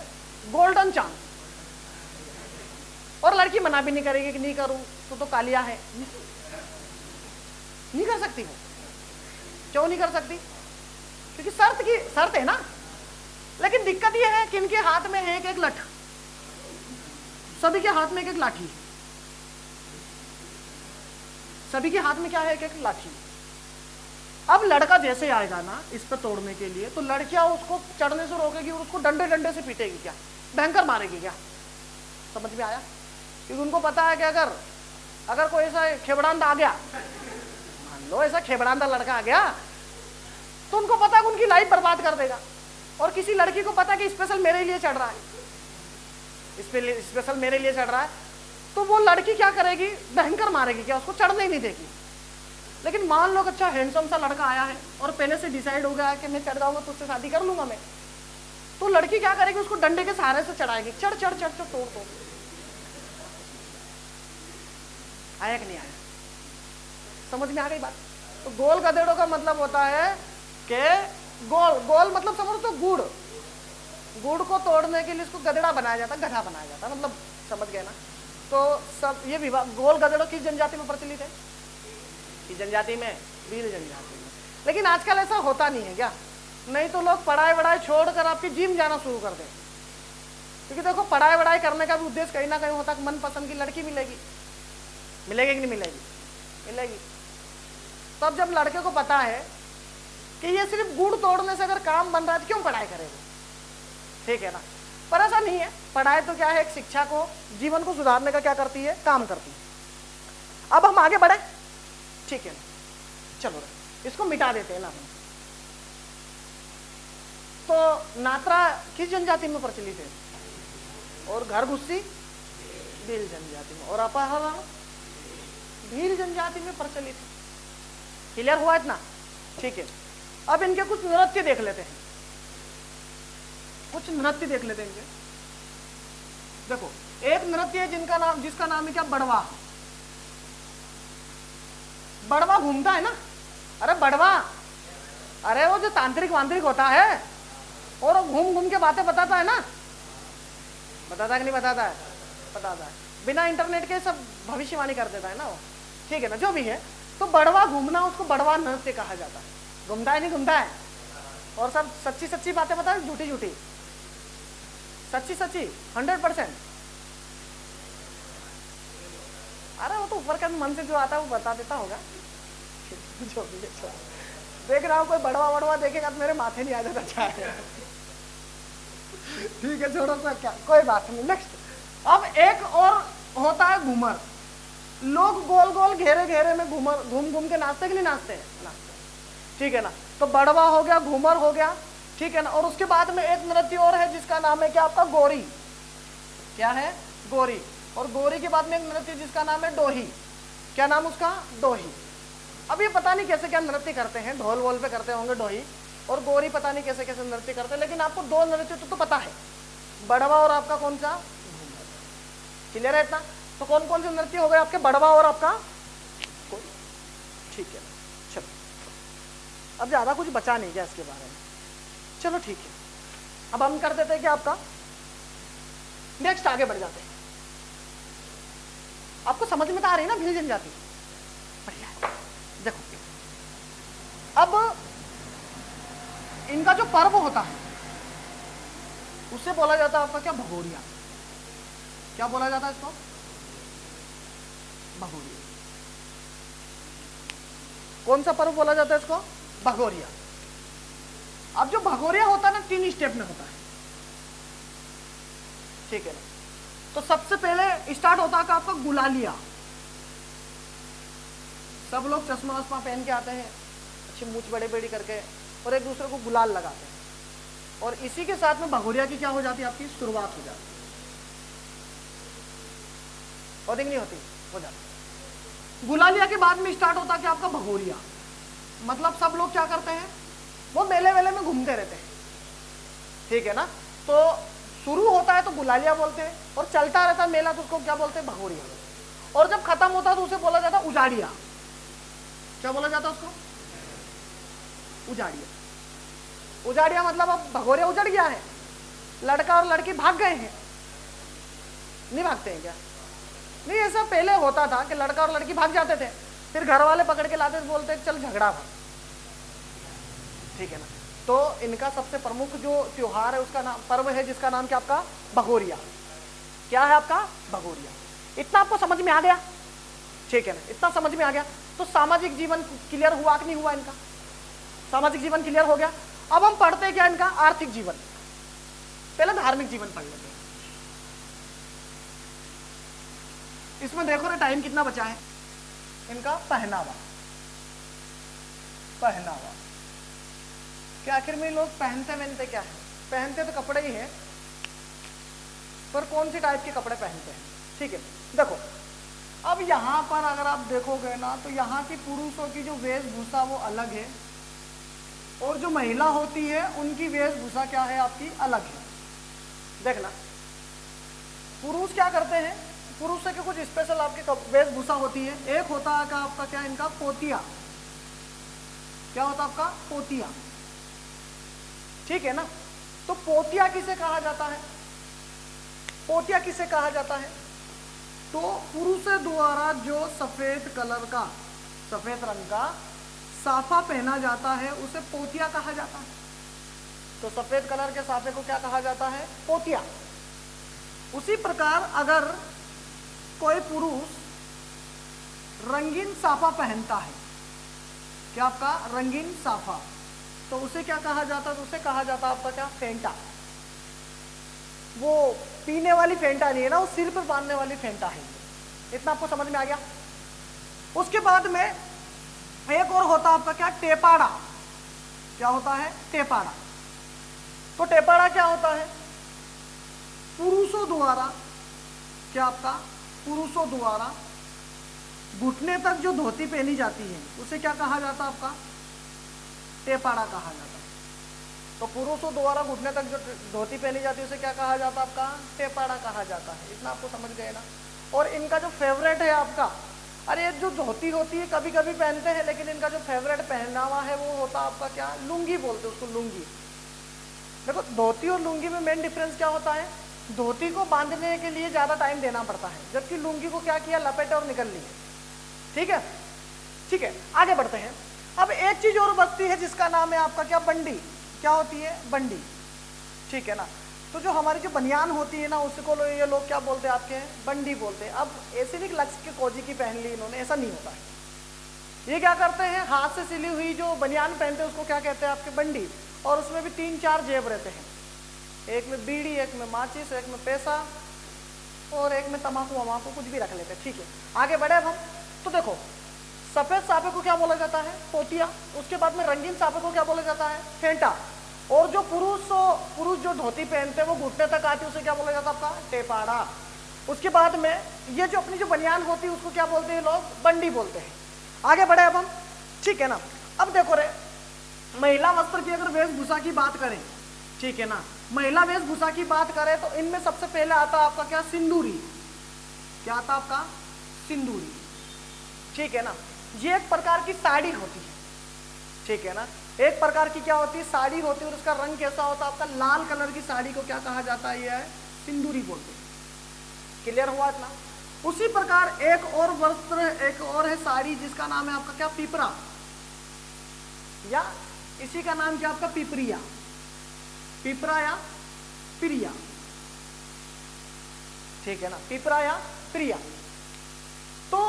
गोल्डन चांस, और लड़की मना भी नहीं करेगी कि नहीं करूं, तो कालिया है, नहीं कर सकती वो। क्यों नहीं कर सकती? क्योंकि शर्त है ना। लेकिन दिक्कत यह है कि इनके हाथ में है एक लठ, सभी के हाथ में एक लाठी, सभी के हाथ में क्या है? एक लाठी। अब लड़का जैसे आएगा ना इस पर तोड़ने के लिए, तो लड़कियां उसको चढ़ने से रोकेगी और उसको डंडे डंडे से पीटेगी क्या? भयंकर मारेगी क्या? समझ में आया? क्योंकि उनको पता है कि अगर कोई ऐसा खेबड़ांदा आ गया, मान लो ऐसा खेबड़ांदा लड़का आ गया, तो उनको पता है कि उनकी लाइफ बर्बाद कर देगा। और किसी लड़की को पता है कि स्पेशल मेरे लिए चढ़ रहा है, स्पेशल मेरे लिए चढ़ रहा है, तो वो लड़की क्या करेगी, भयंकर मारेगी, क्या उसको चढ़ने ही नहीं देगी। लेकिन मान लो अच्छा हैंडसम सा लड़का आया है और पहले से डिसाइड हो गया है कि मैं चढ़ जाऊंगा तो उससे शादी कर लूंगा मैं, तो लड़की क्या करेगी, उसको डंडे के सहारे से चढ़ाएगी, चढ़ चढ़ चढ़ चढ़ तोड़ तोड़। आया कि नहीं आया, समझ में आ गई बात? तो गोल गधेड़ों का मतलब होता है कि गोल मतलब समझो तो गुड़ को तोड़ने के लिए इसको गधेड़ा बनाया जाता है, गधा बनाया जाता है, मतलब समझ गए ना? तो सब ये विवाह गोल गधेड़ों किस जनजाति में प्रचलित है? किस जनजाति में? भील जनजाति में। लेकिन आजकल ऐसा होता नहीं है क्या? नहीं तो लोग पढ़ाई वढ़ाई छोड़कर आपकी जिम जाना शुरू कर दें, क्योंकि देखो पढ़ाई वढ़ाई करने का भी उद्देश्य कहीं ना कहीं होता है मनपसंद की लड़की मिलेगी, मिलेगी कि नहीं मिलेगी? मिलेगी। तब जब लड़के को पता है कि ये सिर्फ गुड़ तोड़ने से अगर काम बन रहा है तो क्यों पढ़ाई करेगा, ठीक है ना? पर ऐसा नहीं है, पढ़ाई तो क्या है, एक शिक्षा को, जीवन को सुधारने का क्या करती है, काम करती है। अब हम आगे बढ़े, ठीक है ना? चलो इसको मिटा देते हैं ना हम। तो नात्रा किस जनजाति में प्रचलित है? और घर गुस्सी भील जनजाति में, और अपहरण भील जनजाति में प्रचलित है। क्लियर हुआ इतना? ठीक है। अब इनके कुछ नृत्य देख लेते हैं, कुछ नृत्य देख लेते हैं इनके। देखो एक नृत्य है जिसका नाम है क्या, बड़वा। बड़वा घूमता है ना, अरे बड़वा, अरे वो जो तांत्रिक वांत्रिक होता है और घूम घूम के बातें बताता है ना, बताता है कि नहीं बताता है? बताता है, बिना इंटरनेट के सब भविष्यवाणी कर देता है ना वो, ठीक है ना? जो भी है, तो बड़वा घूमना, उसको बड़वा नृत्य कहा जाता है। घूमता है नहीं घूमता है, और सब सच्ची सच्ची बातें बताता है, झूठी झूठी? सच्ची सच्ची 100%। अरे वो तो ऊपर का मन से जो आता है वो बता देता होगा। जो भी है, देख रहा हूँ कोई बड़वा बड़वा देखेगा तो मेरे माथे नहीं आ जाता चाहे। ठीक है, छोड़ो तो क्या, कोई बात नहीं। नेक्स्ट, अब एक और होता है घूमर। लोग गोल गोल घेरे घेरे में घूमर घूम घूम के नाचते कि नहीं नाचते? नाचते, ठीक है ना? तो बड़वा हो गया, घूमर हो गया, ठीक है ना? और उसके बाद में एक नृत्य और है जिसका नाम है क्या आपका, गोरी। क्या है? गोरी। और गोरी के बाद में एक नृत्य जिसका नाम है डोही। क्या नाम उसका? डोही। अब ये पता नहीं कैसे क्या नृत्य करते हैं, ढोल वोल पे करते होंगे डोही, और गोरी पता नहीं कैसे कैसे नृत्य करते हैं, लेकिन आपको दो नृत्य तो पता है, बड़वा और आपका कौन सा, घूमर। क्लियर है इतना? तो कौन कौन से नृत्य हो गए आपके, बड़वा और आपका गोरी, ठीक है? चलो अब ज्यादा कुछ बचा नहीं क्या इसके बारे में? चलो ठीक है, अब हम कर देते हैं कि आपका नेक्स्ट आगे बढ़ जाते हैं। आपको समझ में तो आ रही है ना भील जनजाति? बढ़िया है। देखो अब इनका जो पर्व होता है उससे बोला जाता है आपका क्या, भगोरिया। क्या बोला जाता है इसको? भगोरिया। कौन सा पर्व बोला जाता है इसको? भगोरिया। अब जो भगोरिया होता है ना 3 स्टेप में होता है, ठीक है ना? तो सबसे पहले स्टार्ट होता है आपका गुलालिया। सब लोग चश्मा वश्मा पहन के आते हैं, अच्छी मूछ बड़े बड़ी करके, और एक दूसरे को गुलाल लगाते हैं, और इसी के साथ में भगोरिया की क्या हो जाती है, आपकी शुरुआत हो जाती है। और नहीं होती, हो जाती। गुलालिया के बाद में स्टार्ट होता है कि आपका भगोरिया, मतलब सब लोग क्या करते हैं, वो मेले वेले में घूमते रहते हैं, ठीक है ना? तो शुरू होता है तो गुलालिया बोलते हैं, और चलता रहता है मेला तो उसको क्या बोलते हैं, भगोरिया। और जब खत्म होता है तो उसे बोला जाता है उजाड़िया। क्या बोला जाता है उसको? उजाड़िया। उजाड़िया मतलब अब भगोरिया उजड़ गया है, लड़का और लड़की भाग गए हैं। नहीं भागते हैं क्या? नहीं, ऐसा पहले होता था कि लड़का और लड़की भाग जाते थे, फिर घर वाले पकड़ के लाते थे, बोलते चल झगड़ा भाग, ठीक है ना? तो इनका सबसे प्रमुख जो त्योहार है उसका नाम, पर्व है जिसका नाम क्या आपका, भगोरिया। क्या है आपका? भगोरिया। इतना आपको समझ में आ गया? ठीक है ना? इतना समझ में आ गया तो सामाजिक जीवन क्लियर हुआ कि नहीं हुआ इनका? सामाजिक जीवन क्लियर हो गया। अब हम पढ़ते हैं क्या इनका, आर्थिक जीवन। पहले धार्मिक जीवन पढ़ लेते हैं। इसमें देखो ना टाइम कितना बचा है। इनका पहनावा, पहनावा कि आखिर में लोग पहनते क्या है? पहनते तो कपड़े ही हैं, पर कौन सी टाइप के कपड़े पहनते हैं? ठीक है, देखो अब यहाँ पर अगर आप देखोगे ना तो यहाँ की पुरुषों की जो वेशभूषा वो अलग है, और जो महिला होती है उनकी वेशभूषा क्या है आपकी, अलग है। देखना पुरुष क्या करते हैं, पुरुष से कुछ स्पेशल आपकी वेशभूषा होती है। एक होता है क्या आपका, क्या इनका पोतिया, क्या होता है आपका पोतिया, ठीक है ना। तो पोतिया किसे कहा जाता है, पोतिया किसे कहा जाता है? तो पुरुष द्वारा जो सफेद कलर का, सफेद रंग का साफा पहना जाता है उसे पोतिया कहा जाता है। तो सफेद कलर के साफे को क्या कहा जाता है, पोतिया। उसी प्रकार अगर कोई पुरुष रंगीन साफा पहनता है, क्या आपका रंगीन साफा, तो उसे क्या कहा जाता है? तो उसे कहा जाता है आपका क्या, फेंटा। वो पीने वाली फेंटा नहीं है ना, वो सिर पर बांधने वाली फेंटा है। इतना आपको समझ में आ गया। उसके बाद में एक और होता है आपका क्या, टेपाड़ा। क्या होता है, टेपाड़ा। तो टेपाड़ा क्या होता है? पुरुषों द्वारा, क्या आपका पुरुषों द्वारा घुटने तक जो धोती पहनी जाती है उसे क्या कहा जाता है आपका, टेपाड़ा कहा जाता है। तो पुरुषों द्वारा घुटने तक जो धोती पहनी जाती है उसे क्या कहा जाता है आपका, टेपाड़ा कहा जाता है। इतना आपको समझ गए ना। और इनका जो फेवरेट है आपका, अरे जो धोती होती है कभी कभी पहनते हैं, लेकिन इनका जो फेवरेट पहनावा है वो होता है आपका क्या, लुंगी बोलते हैं उसको, लुंगी। देखो धोती और लुंगी में मेन डिफरेंस क्या होता है, धोती को बांधने के लिए ज्यादा टाइम देना पड़ता है, जबकि लुंगी को क्या किया, लपेटे और निकल लिए। ठीक है, ठीक है, आगे बढ़ते हैं। अब एक चीज और बचती है जिसका नाम है आपका क्या, बंडी। क्या होती है, बंडी, ठीक है ना। तो जो हमारी जो बनियान होती है ना उसको ये लोग क्या बोलते हैं आपके, बंडी बोलते हैं। अब ऐसे नहीं लक्स के कोजी की पहन ली इन्होंने, ऐसा नहीं होता है। ये क्या करते हैं, हाथ से सिली हुई जो बनियान पहनते हैं उसको क्या कहते हैं आपके, बंडी। और उसमें भी 3-4 जेब रहते हैं, एक में बीड़ी, एक में माचिस, एक में पैसा, और एक में तम्बाकू वमाकू कुछ भी रख लेते हैं। ठीक है, आगे बढ़े अब हम। तो देखो सफेद साफे को क्या बोला जाता है, पोतिया। उसके बाद में रंगीन साफे को क्या बोला जाता है, फेंटा। और जो पुरुष जो धोती पहनते हैं वो घुटने तक आती है उसे क्या बोला जाता है आपका, टेपाड़ा। उसके बाद में ये जो अपनी जो बनियान होती है उसको क्या बोलते हैं लोग, बंडी बोलते हैं। आगे बढ़े अब हम, ठीक है ना। अब देखो रे, महिला वस्त्र की अगर वेशभूषा की बात करें, ठीक है ना, महिला वेशभूषा की बात करें तो इनमें सबसे पहले आता है आपका क्या, सिंदूरी। क्या आता है आपका, सिंदूरी, ठीक है ना। ये एक प्रकार की साड़ी होती है, ठीक है ना, एक प्रकार की क्या होती है, साड़ी होती है। और उसका रंग कैसा होता है आपका, लाल कलर की साड़ी को क्या कहा जाता है, ये है सिंदूरी बोलते हैं। क्लियर हुआ इतना। उसी प्रकार एक और वस्त्र, एक और है साड़ी जिसका नाम है आपका क्या, पिपरा, या इसी का नाम क्या आपका, पिपरिया, पिपरा या प्रिया, ठीक है ना, पिपरा या प्रिया। तो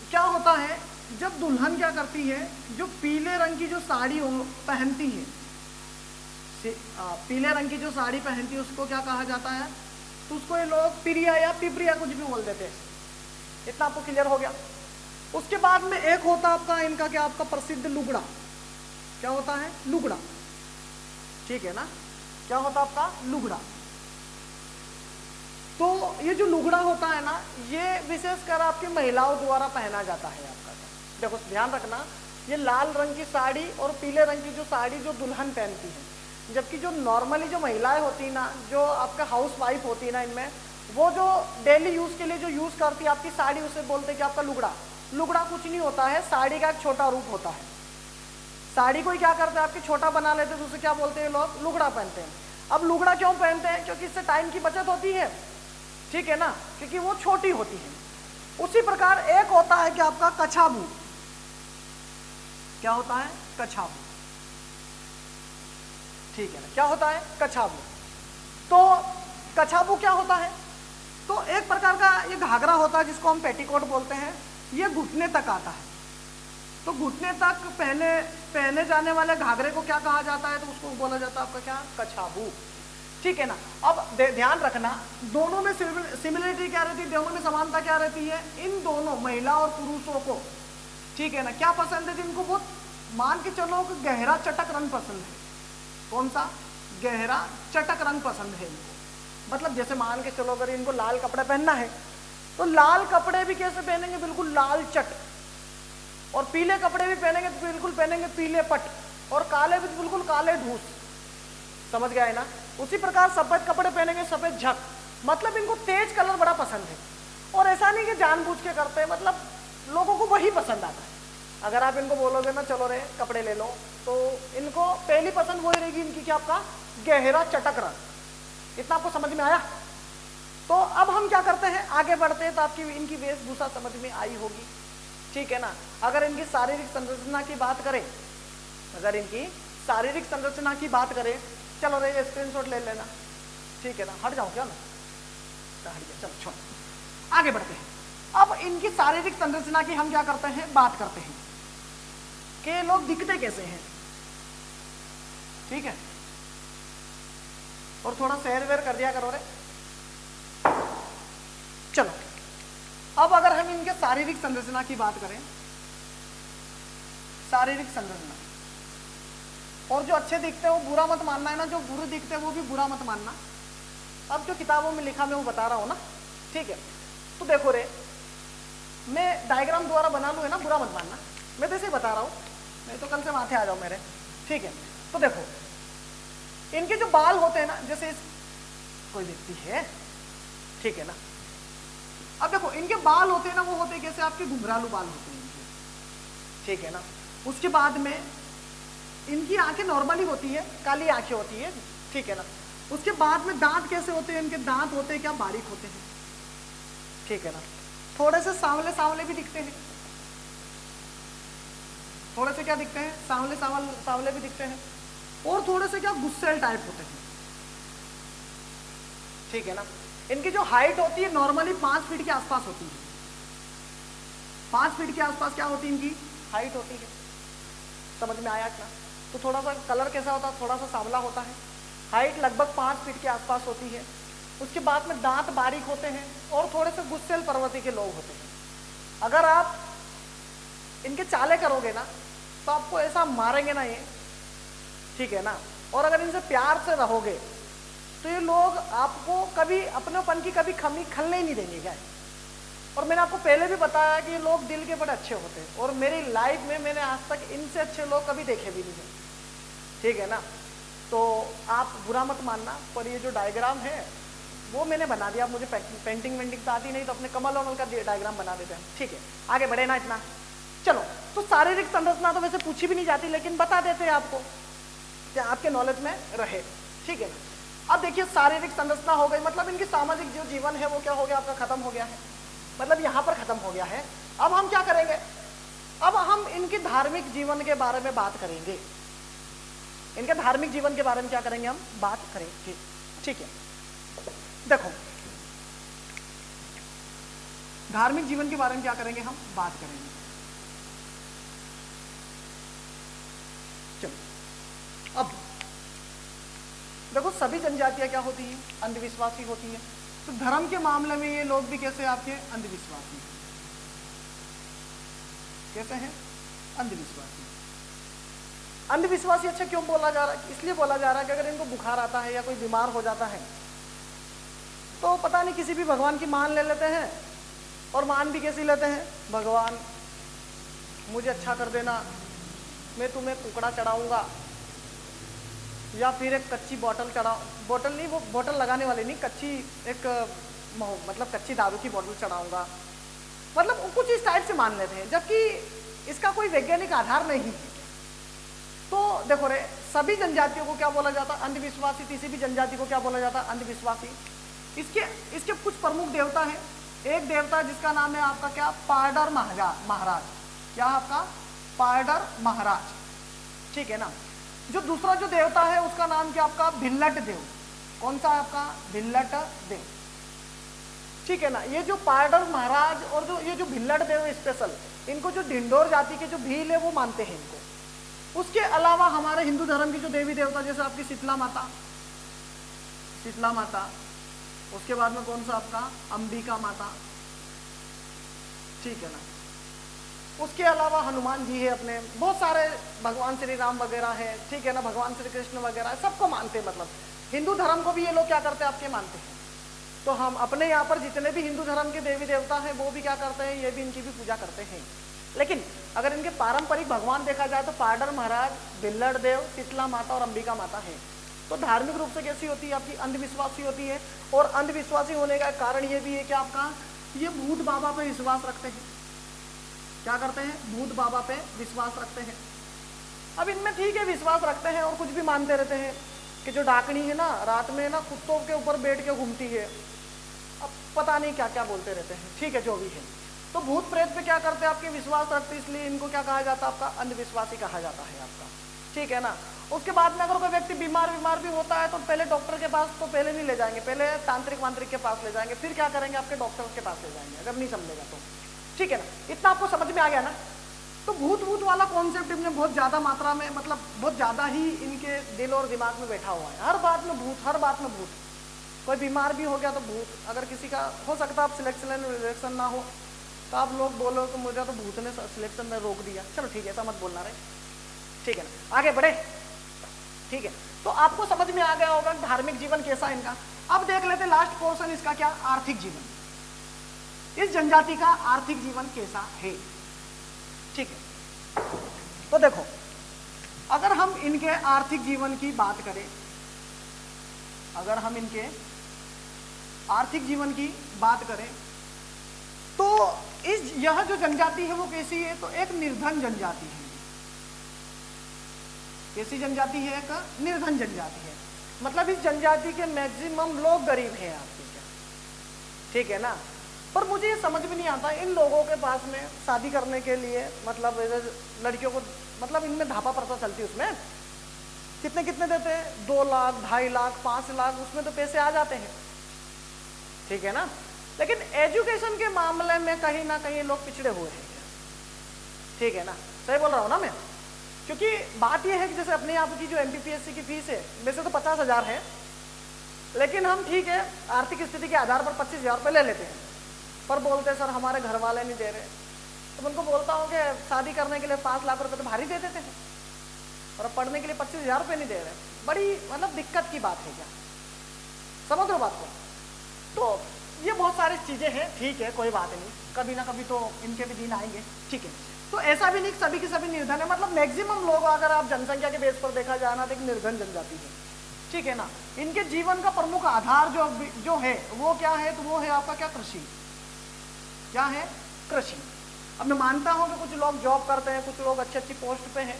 क्या होता है, जब दुल्हन क्या करती है, जो पीले रंग की जो साड़ी पहनती है, पीले रंग की जो साड़ी पहनती है उसको क्या कहा जाता है, तो उसको ये लोग प्रिया या पिपरिया कुछ भी बोल देते हैं। इतना आपको क्लियर हो गया। उसके बाद में एक होता आपका इनका क्या, आपका प्रसिद्ध लुगड़ा। क्या होता है, लुगड़ा, ठीक है ना। क्या होता आपका, लुगड़ा। तो ये जो लुगड़ा होता है ना, ये विशेषकर आपकी महिलाओं द्वारा पहना जाता है आपका। देखो ध्यान रखना, ये लाल रंग की साड़ी और पीले रंग की जो साड़ी जो दुल्हन पहनती है, जबकि जो नॉर्मली जो महिलाएं होती है ना, जो आपका हाउस वाइफ होती है ना, इनमें वो जो डेली यूज के लिए जो यूज करती है आपकी साड़ी, उसे बोलते हैं कि आपका लुगड़ा। लुगड़ा कुछ नहीं होता है, साड़ी का एक छोटा रूप होता है। साड़ी को ही क्या करते हैं आपके, छोटा बना लेते हैं, तो उसे क्या बोलते हैं लोग, लुगड़ा पहनते हैं। अब लुगड़ा क्यों पहनते हैं, क्योंकि इससे टाइम की बचत होती है, ठीक है ना, क्योंकि वो छोटी होती है। उसी प्रकार एक होता है कि आपका कछाबू। क्या होता है, कछाबू, ठीक है ना। क्या होता है, कछाबू। तो कछाबू क्या होता है, तो एक प्रकार का ये घाघरा होता है जिसको हम पेटीकोट बोलते हैं। ये घुटने तक आता है, तो घुटने तक पहने जाने वाले घाघरे को क्या कहा जाता है, तो उसको बोला जाता है आपका क्या, कछाबू। ठीक है ना। अब ध्यान रखना, दोनों में सिमिलरिटी क्या रहती है, दोनों में समानता क्या रहती है, इन दोनों महिला और पुरुषों को, ठीक है ना, क्या पसंद है, इनको बहुत मान के चलो कि गहरा चटक रंग पसंद है। कौन सा? गहरा चटक रंग पसंद है इनको। मतलब जैसे मान के चलो अगर इनको लाल कपड़े पहनना है तो लाल कपड़े भी कैसे पहनेंगे, बिल्कुल लाल चट, और पीले कपड़े भी पहनेंगे तो बिल्कुल पहनेंगे पीले पट, और काले भी बिल्कुल काले ढूस। समझ गए ना। उसी प्रकार सफेद कपड़े पहनेंगे सफेद झक। मतलब इनको तेज कलर बड़ा पसंद है, और ऐसा नहीं कि जानबूझ के करते हैं, मतलब लोगों को वही पसंद आता है। अगर आप इनको बोलोगे ना चलो रे कपड़े ले लो, तो इनको पहली पसंद वही रहेगी इनकी, क्या आपका गहरा चटक रंग। इतना आपको समझ में आया? तो अब हम क्या करते हैं, आगे बढ़ते हैं, तो आपकी इनकी वेशभूषा समझ में आई होगी, ठीक है ना। अगर इनकी शारीरिक संरचना की बात करें, अगर इनकी शारीरिक संरचना की बात करें, चलो रे ये स्क्रीनशॉट ले लेना, ठीक है ना। हट जाओ क्या ना, हट गया, चलो छोड़, आगे बढ़ते हैं। अब इनकी शारीरिक संरचना की हम क्या करते हैं, बात करते हैं कि लोग दिखते कैसे हैं, ठीक है। और थोड़ा सैर वैर कर दिया करो रे। चलो अब अगर हम इनके शारीरिक संरचना की बात करें, शारीरिक संरचना, और जो अच्छे दिखते हैं वो बुरा मत मानना है ना, जो बुरे दिखते हैं वो भी बुरा मत मानना। अब जो किताबों में लिखा मैं वो बता रहा हूं ना, ठीक है। तो देखो रे, मैं डायग्राम द्वारा बना लूँ है ना, बुरा मत मानना, मैं तो ऐसे बता रहा हूँ, नहीं तो कल से माथे आ जाओ मेरे, ठीक है। तो देखो इनके जो बाल होते हैं ना, जैसे कोई व्यक्ति है, ठीक है ना। अब देखो इनके बाल होते हैं ना, वो होते हैं कैसे, आपके घुंघरालू बाल होते हैं इनके, ठीक है ना। उसके बाद में इनकी आंखें नॉर्मली होती है, काली आंखें होती है, ठीक है ना। उसके बाद में दांत कैसे होते हैं, इनके दांत होते हैं क्या, बारीक होते हैं, ठीक है ना। थोड़े से सांवले सांवले भी दिखते हैं, थोड़े से क्या दिखते हैं, सांवले सांवले भी दिखते हैं, और थोड़े से क्या गुस्सेल टाइप होते हैं, ठीक है ना। इनकी जो हाइट होती है नॉर्मली 5 फीट के आसपास होती है, 5 फीट के आसपास क्या होती है इनकी हाइट होती है। समझ में आया क्या? तो थोड़ा सा कलर कैसा होता है, थोड़ा सा सांवला होता है, हाइट लगभग 5 फीट के आसपास होती है। उसके बाद में दांत बारीक होते हैं, और थोड़े से गुस्सेल प्रवृत्ति के लोग होते हैं। अगर आप इनके चाले करोगे ना तो आपको ऐसा मारेंगे ना ये, ठीक है ना। और अगर इनसे प्यार से रहोगे तो ये लोग आपको कभी अपनेपन की कभी कमी खलने ही नहीं देंगे क्या। और मैंने आपको पहले भी बताया कि ये लोग दिल के बड़े अच्छे होते हैं, और मेरी लाइफ में मैंने आज तक इनसे अच्छे लोग कभी देखे भी नहीं है, ठीक है ना। तो आप बुरा मत मानना, पर ये जो डायग्राम है वो मैंने बना दिया। मुझे पेंटिंग वेंटिंग तो आती नहीं, तो अपने कमल वमल का डायग्राम बना देते हैं, ठीक है। आगे बढ़े ना इतना। चलो, तो शारीरिक संरचना तो वैसे पूछी भी नहीं जाती, लेकिन बता देते हैं आपको, क्या आपके नॉलेज में रहे, ठीक है ना। अब देखिए शारीरिक संरचना हो गई, मतलब इनकी सामाजिक जो जीवन है वो क्या हो गया, आपका खत्म हो गया है, मतलब यहाँ पर खत्म हो गया है। अब हम क्या करेंगे, अब हम इनके धार्मिक जीवन के बारे में बात करेंगे। इनके धार्मिक जीवन के बारे में क्या करेंगे, हम बात करेंगे, ठीक है। देखो धार्मिक जीवन के बारे में क्या करेंगे, हम बात करेंगे। चलो अब देखो, सभी जनजातियां क्या होती हैं, अंधविश्वासी होती हैं। तो धर्म के मामले में ये लोग भी कैसे आपके अंधविश्वासी हैं, कैसे हैं, अंधविश्वासी। अंधविश्वासी अच्छा क्यों बोला जा रहा है, इसलिए बोला जा रहा है कि अगर इनको बुखार आता है या कोई बीमार हो जाता है तो पता नहीं किसी भी भगवान की मान ले लेते हैं। और मान भी कैसी लेते हैं, भगवान मुझे अच्छा कर देना, मैं तुम्हें कुकड़ा चढ़ाऊंगा, या फिर एक कच्ची बोतल बोतल नहीं, वो बोतल लगाने वाली नहीं, कच्ची एक मतलब कच्ची दारू की बोतल चढ़ाऊंगा, मतलब कुछ इस टाइप से मान लेते हैं, जबकि इसका कोई वैज्ञानिक आधार नहीं है। तो देखो रे, सभी जनजातियों को क्या बोला जाता, अंधविश्वासी। किसी भी जनजाति को क्या बोला जाता, अंधविश्वासी। इसके कुछ प्रमुख देवता हैं। एक देवता जिसका नाम है आपका क्या, पायडर महाराज, क्या आपका पायडर महाराज, ठीक है ना। जो दूसरा जो देवता है उसका नाम क्या आपका, भिल्लट देव। कौन सा है आपका, भिल्लट देव, ठीक है ना। ये जो पायडर महाराज और जो ये जो भिल्लट देव स्पेशल, इनको जो ढिंडोर जाति के जो भील है वो मानते हैं इनको। उसके अलावा हमारे हिंदू धर्म की जो देवी देवता, जैसे आपकी शीतला माता, शीतला माता, उसके बाद में कौन सा आपका अंबिका माता, ठीक है ना। उसके अलावा हनुमान जी है, अपने बहुत सारे भगवान श्री राम वगैरह है, ठीक है ना, भगवान श्री कृष्ण वगैरह है, सबको मानते हैं। मतलब हिंदू धर्म को भी ये लोग क्या करते हैं, आपके मानते हैं। तो हम अपने यहाँ पर जितने भी हिंदू धर्म के देवी देवता हैं वो भी क्या करते हैं, ये भी इनकी भी पूजा करते हैं। लेकिन अगर इनके पारंपरिक भगवान देखा जाए तो पाडर महाराज, बिल्लड़ देव, शीतला माता और अंबिका माता है। तो धार्मिक रूप से कैसी होती है, आपकी अंधविश्वासी होती है। और अंधविश्वासी होने का कारण ये भी है कि आपका ये भूत बाबा पे विश्वास रखते हैं। क्या करते हैं, भूत बाबा पे विश्वास रखते हैं। अब इनमें ठीक है, विश्वास रखते हैं और कुछ भी मानते रहते हैं कि जो डाकनी है ना, रात में ना कुत्तों के ऊपर बैठ के घूमती है, अब पता नहीं क्या क्या बोलते रहते हैं, ठीक है, जो भी है। तो भूत प्रेत पे क्या करते हैं, आपके विश्वास रखते, इसलिए इनको क्या कहा जाता है, आपका अंधविश्वासी कहा जाता है आपका, ठीक है ना। उसके बाद में अगर कोई व्यक्ति बीमार भी होता है तो पहले डॉक्टर के पास तो पहले नहीं ले जाएंगे, पहले तांत्रिक वांत्रिक के पास ले जाएंगे, फिर क्या करेंगे, आपके डॉक्टर के पास ले जाएंगे, अगर नहीं समझेगा तो, ठीक है ना। इतना आपको समझ में आ गया ना। तो भूत वाला कॉन्सेप्ट इनमें बहुत ज्यादा मात्रा में, मतलब बहुत ज्यादा ही इनके दिल और दिमाग में बैठा हुआ है। हर बात में भूत, हर बात में भूत। कोई बीमार भी हो गया तो भूत, अगर किसी का हो सकता है आप सिलेक्शन ना हो तो आप लोग बोलो कि मुझे तो भूत ने सिलेक्शन में रोक दिया, चलो ठीक है, ऐसा मत बोलना रहे, ठीक है ना, आगे बढ़े, ठीक है। तो आपको समझ में आ गया होगा धार्मिक जीवन कैसा है इनका। अब देख लेते लास्ट पोर्शन इसका, क्या, आर्थिक जीवन। इस जनजाति का आर्थिक जीवन कैसा है, ठीक है। तो देखो, अगर हम इनके आर्थिक जीवन की बात करें, अगर हम इनके आर्थिक जीवन की बात करें तो यह जो जनजाति है वो कैसी है, तो एक निर्धन जनजाति है। कैसी जनजाति है, एक निर्धन जनजाति है। मतलब इस जनजाति के मैक्सिमम लोग गरीब हैं आपके, क्या, ठीक है ना। पर मुझे ये समझ में नहीं आता, इन लोगों के पास में शादी करने के लिए, मतलब लड़कियों को, मतलब इनमें धापा प्रथा चलती है, उसमें कितने कितने देते हैं, 2 लाख, 2.5 लाख, 5 लाख, उसमें तो पैसे आ जाते हैं, ठीक है ना। लेकिन एजुकेशन के मामले में कहीं ना कहीं लोग पिछड़े हुए हैं, ठीक है ना, सही बोल रहा हूँ ना मैं। क्योंकि बात यह है कि जैसे अपने यहाँ की जो MPPSC की फीस है, वैसे तो 50,000 है, लेकिन हम ठीक है आर्थिक स्थिति के आधार पर 25,000 रुपये ले लेते हैं। पर बोलते हैं सर हमारे घर वाले नहीं दे रहे, तो उनको बोलता हूँ कि शादी करने के लिए 5 लाख रुपए तो भारी दे देते हैं, और पढ़ने के लिए 25,000 रुपये नहीं दे रहे, बड़ी मतलब दिक्कत की बात है, क्या समझ लो बात को। तो ये बहुत सारी चीजें हैं, ठीक है, कोई बात नहीं, कभी ना कभी तो इनके भी दिन आएंगे, ठीक है। तो ऐसा भी नहीं सभी के सभी निर्धन है, मतलब मैक्सिमम लोग अगर आप जनसंख्या के बेस पर देखा जाए ना तो एक निर्धन जनजाति है, ठीक है ना। इनके जीवन का प्रमुख आधार जो है वो क्या है, तो वो है आपका क्या, कृषि। क्या है, कृषि। अब मैं मानता हूँ कि कुछ लोग जॉब करते हैं, कुछ लोग अच्छी अच्छी पोस्ट पे हैं,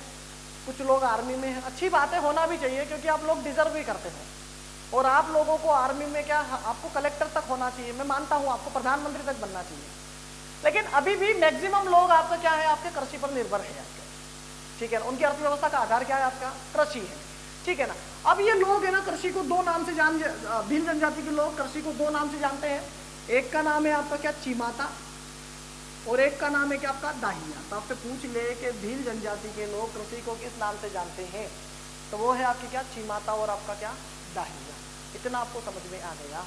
कुछ लोग आर्मी में हैं, अच्छी बात है, होना भी चाहिए, क्योंकि आप लोग डिजर्व भी करते हो। और आप लोगों को आर्मी में क्या, आपको कलेक्टर तक होना चाहिए, मैं मानता हूँ आपको प्रधानमंत्री तक बनना चाहिए। लेकिन अभी भी मैक्सिमम लोग आपका क्या है, आपके कृषि पर निर्भर है आपके, ठीक है ना। उनकी अर्थव्यवस्था का आधार क्या है, आपका कृषि है, ठीक है ना। अब ये लोग है ना कृषि को 2 नाम से भील जनजाति के लोग कृषि को 2 नाम से जानते हैं। एक का नाम है आपका क्या, चीमाता, और एक का नाम है क्या, आपका दाहिया। तो आपसे पूछ ले कि भील जनजाति के लोग कृषि को किस नाम से जानते हैं, तो वो है आपकी क्या, चीमाता और आपका क्या, दाहिया। इतना आपको समझ में आ गया,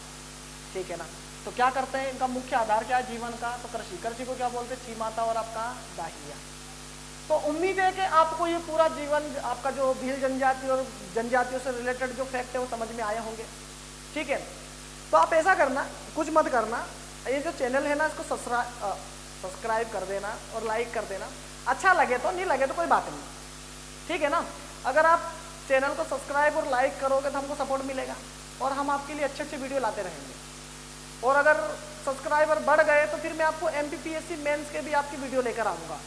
ठीक है ना। तो क्या करते हैं, इनका मुख्य आधार क्या है जीवन का, तो कृषि। कृषि को क्या बोलते हैं, चीमाता और आपका दाहिया। तो उम्मीद है कि आपको ये पूरा जीवन, आपका जो भील जनजाति और जनजातियों से रिलेटेड जो फैक्ट है वो समझ में आए होंगे, ठीक है। तो आप ऐसा करना, कुछ मत करना, ये जो चैनल है ना इसको सब्सक्राइब कर देना और लाइक कर देना। अच्छा लगे तो, नहीं लगे तो कोई बात नहीं, ठीक है ना। अगर आप चैनल को सब्सक्राइब और लाइक करोगे तो हमको सपोर्ट मिलेगा और हम आपके लिए अच्छे अच्छे वीडियो लाते रहेंगे। और अगर सब्सक्राइबर बढ़ गए तो फिर मैं आपको MPPSC मेंस के भी आपकी वीडियो लेकर आऊँगा,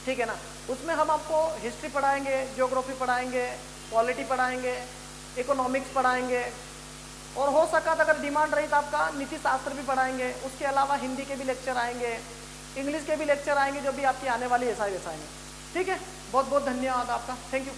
ठीक है ना। उसमें हम आपको हिस्ट्री पढ़ाएंगे, ज्योग्राफी पढ़ाएंगे, पॉलिटी पढ़ाएंगे, इकोनॉमिक्स पढ़ाएंगे, और हो सका तो अगर डिमांड रही तो आपका नीति शास्त्र भी पढ़ाएंगे। उसके अलावा हिंदी के भी लेक्चर आएंगे, इंग्लिश के भी लेक्चर आएंगे, जो भी आपकी आने वाली ऐसा है, ठीक है। बहुत बहुत धन्यवाद आपका, थैंक यू।